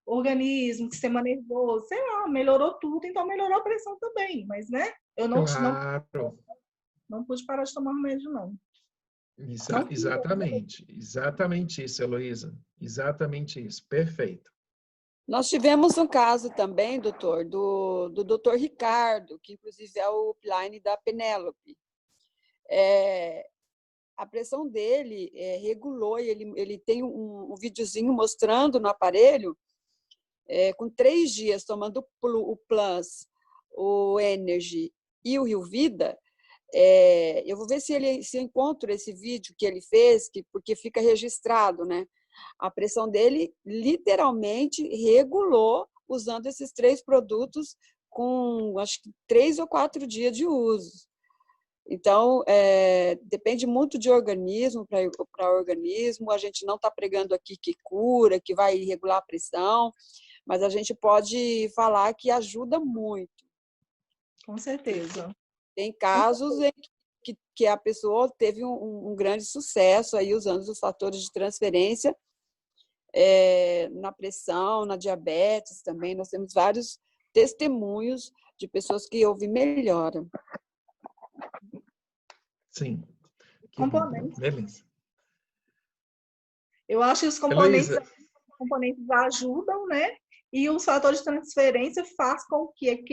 organismo, sistema nervoso, sei lá, melhorou tudo, então melhorou a pressão também, mas, né, eu não pude parar de tomar remédio, não. Exatamente isso, Heloísa, exatamente isso, perfeito. Nós tivemos um caso também, doutor, do doutor Ricardo, que inclusive é o upline da Penélope. a pressão dele regulou, e ele tem um videozinho mostrando no aparelho, com 3 dias, tomando o Plus, o Energy e o Rio Vida. Eu vou ver se eu encontro esse vídeo que ele fez, porque fica registrado, né? A pressão dele literalmente regulou usando esses 3 produtos com, acho que 3 ou 4 dias de uso. Então, depende muito de organismo para organismo. A gente não está pregando aqui que cura, que vai regular a pressão, mas a gente pode falar que ajuda muito. Com certeza. Tem casos em que a pessoa teve um grande sucesso aí usando os fatores de transferência na pressão, na diabetes também. Nós temos vários testemunhos de pessoas que houve melhora. Sim. Componentes. Beleza. Eu acho que os componentes ajudam, né? E os fatores de transferência faz com que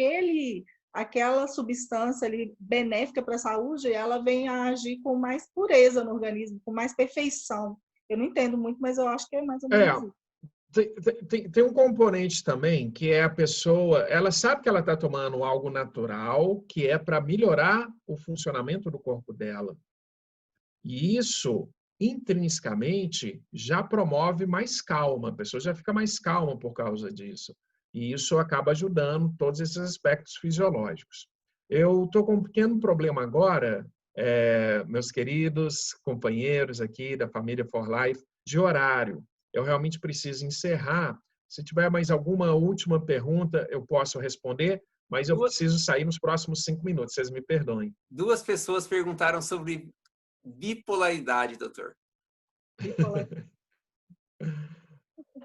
aquela substância ali benéfica para a saúde, ela venha a agir com mais pureza no organismo, com mais perfeição. Eu não entendo muito, mas eu acho que é mais ou menos isso. Tem um componente também, que é a pessoa, ela sabe que ela está tomando algo natural, que é para melhorar o funcionamento do corpo dela. E isso, intrinsecamente, já promove mais calma. A pessoa já fica mais calma por causa disso. E isso acaba ajudando todos esses aspectos fisiológicos. Eu estou com um pequeno problema agora, meus queridos companheiros aqui da família For Life, de horário. Eu realmente preciso encerrar. Se tiver mais alguma última pergunta, eu posso responder, mas eu preciso sair nos próximos 5 minutos, vocês me perdoem. 2 pessoas perguntaram sobre bipolaridade, doutor.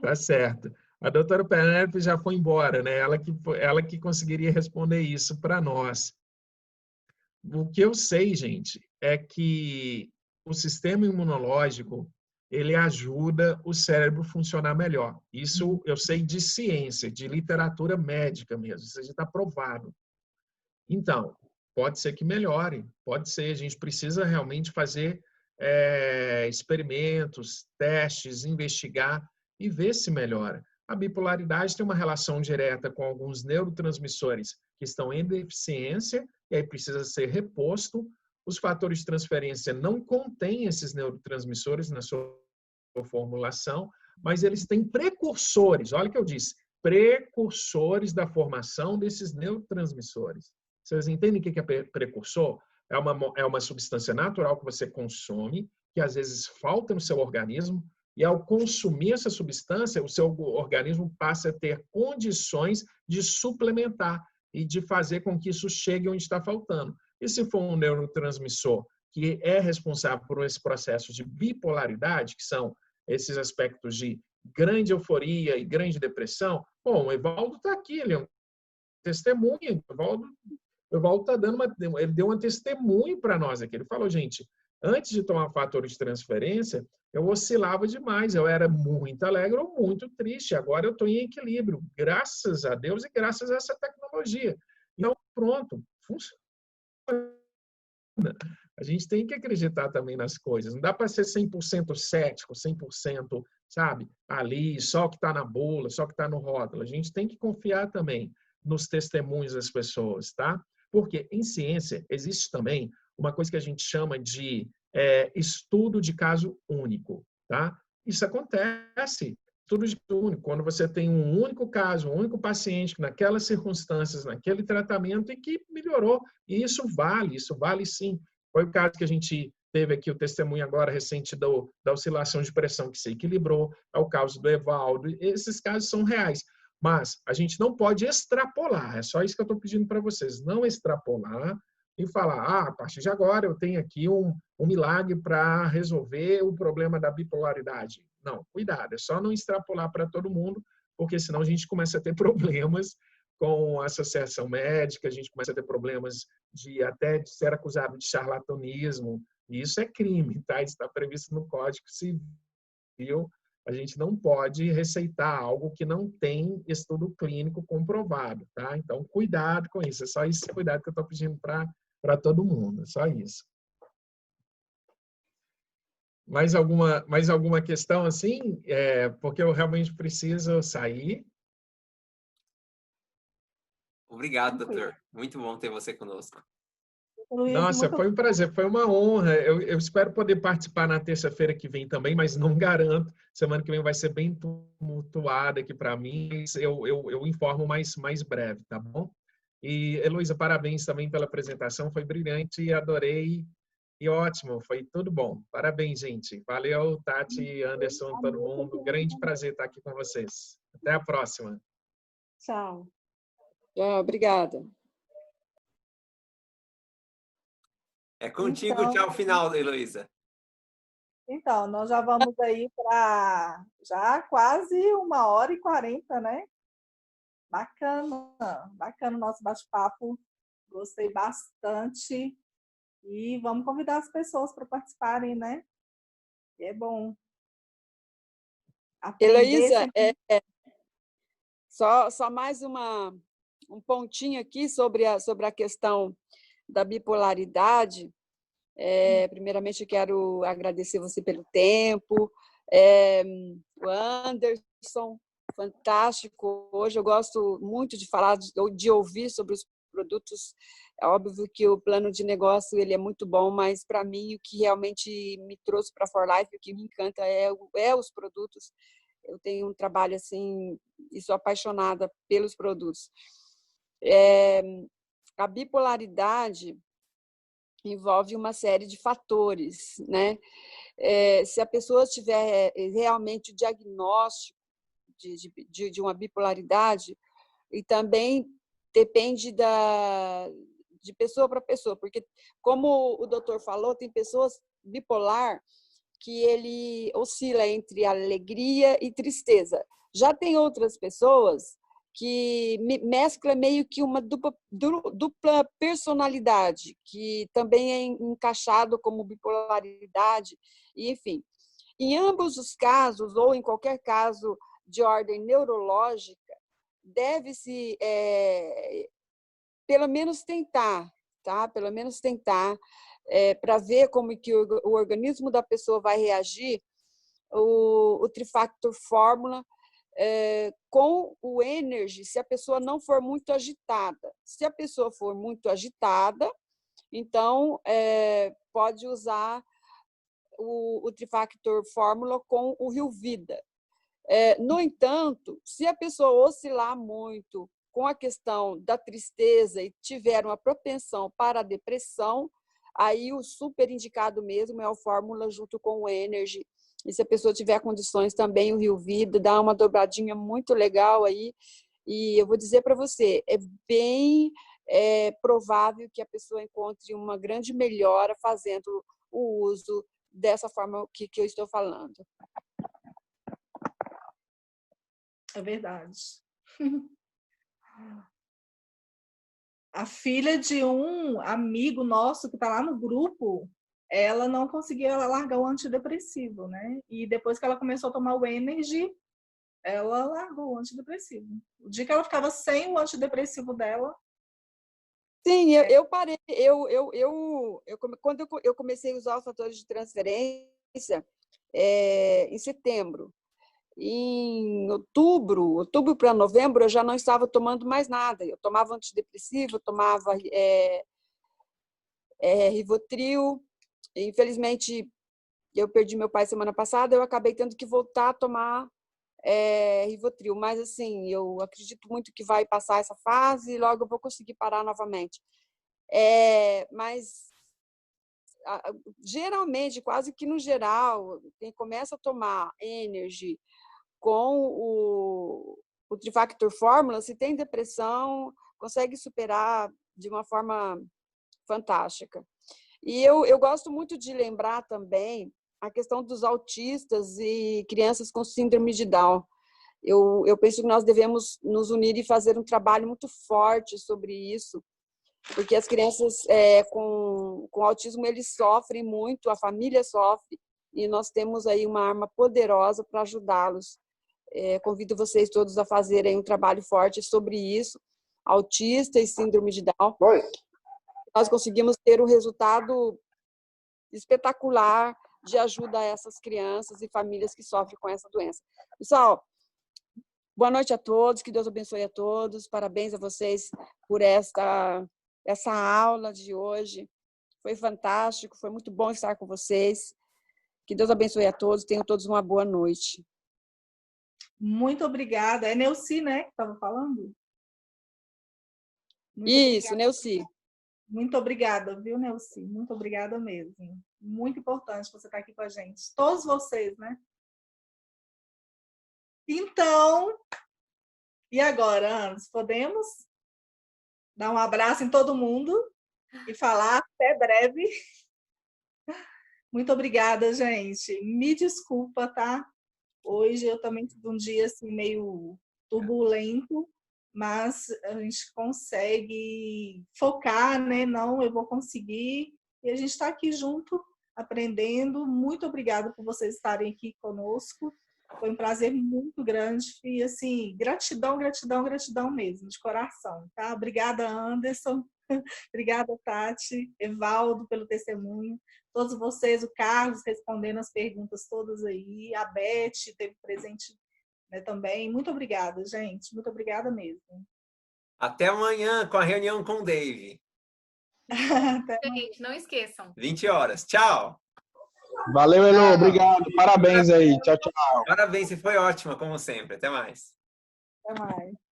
Tá certo. A doutora Penélope já foi embora, né? Ela que conseguiria responder isso para nós. O que eu sei, gente, é que o sistema imunológico ele ajuda o cérebro a funcionar melhor. Isso eu sei de ciência, de literatura médica mesmo. Isso já está provado. Então, pode ser que melhore. Pode ser. A gente precisa realmente fazer experimentos, testes, investigar e ver se melhora. A bipolaridade tem uma relação direta com alguns neurotransmissores que estão em deficiência e aí precisa ser reposto. Os fatores de transferência não contêm esses neurotransmissores na sua formulação, mas eles têm precursores. Olha o que eu disse, precursores da formação desses neurotransmissores. Vocês entendem o que é precursor? É uma substância natural que você consome, que às vezes falta no seu organismo, e ao consumir essa substância, o seu organismo passa a ter condições de suplementar e de fazer com que isso chegue onde está faltando. E se for um neurotransmissor que é responsável por esse processo de bipolaridade, que são esses aspectos de grande euforia e grande depressão, bom, o Evaldo está aqui, ele é um testemunho, o Evaldo está dando ele deu um testemunho para nós aqui. Ele falou, gente, antes de tomar fator de transferência, eu oscilava demais, eu era muito alegre ou muito triste, agora eu estou em equilíbrio, graças a Deus e graças a essa tecnologia. Então, pronto, funciona. A gente tem que acreditar também nas coisas. Não dá para ser 100% cético, 100%, sabe, ali, só o que está na bula, só o que está no rótulo. A gente tem que confiar também nos testemunhos das pessoas, tá? Porque em ciência existe também uma coisa que a gente chama de estudo de caso único, tá? Isso acontece, estudo de caso único, quando você tem um único caso, um único paciente naquelas circunstâncias, naquele tratamento e que melhorou. E isso vale sim. Foi o caso que a gente teve aqui, o testemunho agora recente da oscilação de pressão que se equilibrou, é o caso do Evaldo. Esses casos são reais. Mas a gente não pode extrapolar, é só isso que eu estou pedindo para vocês, não extrapolar e falar, a partir de agora eu tenho aqui um milagre para resolver o problema da bipolaridade. Não, cuidado, é só não extrapolar para todo mundo, porque senão a gente começa a ter problemas com a associação médica, a gente começa a ter problemas até de ser acusado de charlatanismo, e isso é crime, tá? Isso está previsto no Código Civil. A gente não pode receitar algo que não tem estudo clínico comprovado, tá? Então, cuidado com isso. É só esse cuidado que eu estou pedindo para todo mundo. É só isso. Mais alguma questão assim? Porque eu realmente preciso sair. Obrigado, doutor. Muito bom ter você conosco. Nossa, foi um prazer, foi uma honra. Eu espero poder participar na terça-feira que vem também, mas não garanto. Semana que vem vai ser bem tumultuada aqui para mim. Eu informo mais breve, tá bom? E, Heloísa, parabéns também pela apresentação. Foi brilhante, adorei. E ótimo, foi tudo bom. Parabéns, gente. Valeu, Tati, Anderson, todo mundo. Grande prazer estar aqui com vocês. Até a próxima. Tchau. Tchau, obrigada. É contigo, então, tchau final, Heloísa. Então, nós já vamos aí para já quase 1h40, né? Bacana o nosso bate-papo. Gostei bastante. E vamos convidar as pessoas para participarem, né? É bom. Heloísa, só mais um pontinho aqui sobre a questão da bipolaridade. Primeiramente, eu quero agradecer você pelo tempo. O Anderson, fantástico. Hoje eu gosto muito de falar, de ouvir sobre os produtos. É óbvio que o plano de negócio ele é muito bom, mas para mim o que realmente me trouxe para a For Life, o que me encanta é os produtos. Eu tenho um trabalho assim e sou apaixonada pelos produtos. A bipolaridade envolve uma série de fatores, né? Se a pessoa tiver realmente o diagnóstico de uma bipolaridade, e também depende de pessoa para pessoa, porque, como o doutor falou, tem pessoas bipolar que ele oscila entre alegria e tristeza. Já tem outras pessoas que mescla meio que uma dupla personalidade, que também é encaixado como bipolaridade, e, enfim. Em ambos os casos, ou em qualquer caso de ordem neurológica, deve-se, pelo menos tentar, tá? Pelo menos tentar, para ver como que o organismo da pessoa vai reagir, o Trifactor Fórmula, com o Energy, se a pessoa não for muito agitada. Se a pessoa for muito agitada, então pode usar o Trifactor Fórmula com o Rio Vida. No entanto, se a pessoa oscilar muito com a questão da tristeza e tiver uma propensão para a depressão, aí o super indicado mesmo é o Fórmula junto com o Energy. E se a pessoa tiver condições também, o Rio Vida dá uma dobradinha muito legal aí. E eu vou dizer para você, é bem provável que a pessoa encontre uma grande melhora fazendo o uso dessa forma que eu estou falando. É verdade. A filha de um amigo nosso que está lá no grupo, ela não conseguia largar o antidepressivo, né? E depois que ela começou a tomar o Energy, ela largou o antidepressivo. O dia que ela ficava sem o antidepressivo dela... Sim, eu parei. Quando eu comecei a usar os fatores de transferência, em setembro. Em outubro para novembro, eu já não estava tomando mais nada. Eu tomava antidepressivo, eu tomava Rivotril. Infelizmente, eu perdi meu pai semana passada, eu acabei tendo que voltar a tomar Rivotril. Mas, assim, eu acredito muito que vai passar essa fase e logo eu vou conseguir parar novamente. Mas, geralmente, quase que no geral, quem começa a tomar Energy com o Trifactor Fórmula, se tem depressão, consegue superar de uma forma fantástica. E eu gosto muito de lembrar também a questão dos autistas e crianças com síndrome de Down. Eu penso que nós devemos nos unir e fazer um trabalho muito forte sobre isso, porque as crianças com autismo, eles sofrem muito, a família sofre, e nós temos aí uma arma poderosa para ajudá-los. Convido vocês todos a fazerem um trabalho forte sobre isso, autista e síndrome de Down. Nós conseguimos ter um resultado espetacular de ajuda a essas crianças e famílias que sofrem com essa doença. Pessoal, boa noite a todos, que Deus abençoe a todos, parabéns a vocês por essa aula de hoje, foi fantástico, foi muito bom estar com vocês, que Deus abençoe a todos, tenham todos uma boa noite. Muito obrigada. É Neuci, né, que estava falando? Isso, Neuci. Muito obrigada, viu, Neuci? Muito obrigada mesmo. Muito importante você estar aqui com a gente. Todos vocês, né? Então, e agora, Anderson, podemos dar um abraço em todo mundo e falar até breve? Muito obrigada, gente. Me desculpa, tá? Hoje eu também tive um dia assim, meio turbulento, mas a gente consegue focar, né? Não, eu vou conseguir. E a gente está aqui junto, aprendendo. Muito obrigada por vocês estarem aqui conosco. Foi um prazer muito grande. E, assim, gratidão, gratidão, gratidão mesmo, de coração, tá? Obrigada, Anderson. Obrigada, Tati, Evaldo, pelo testemunho. Todos vocês, o Carlos respondendo as perguntas todas aí. A Beth teve presente, né, também. Muito obrigada, gente. Muito obrigada mesmo. Até amanhã com a reunião com o Dave. Gente, não esqueçam. 20 horas. Tchau. Valeu, Elô. Obrigado. Parabéns aí. Tchau, tchau. Parabéns, você foi ótima, como sempre. Até mais. Até mais.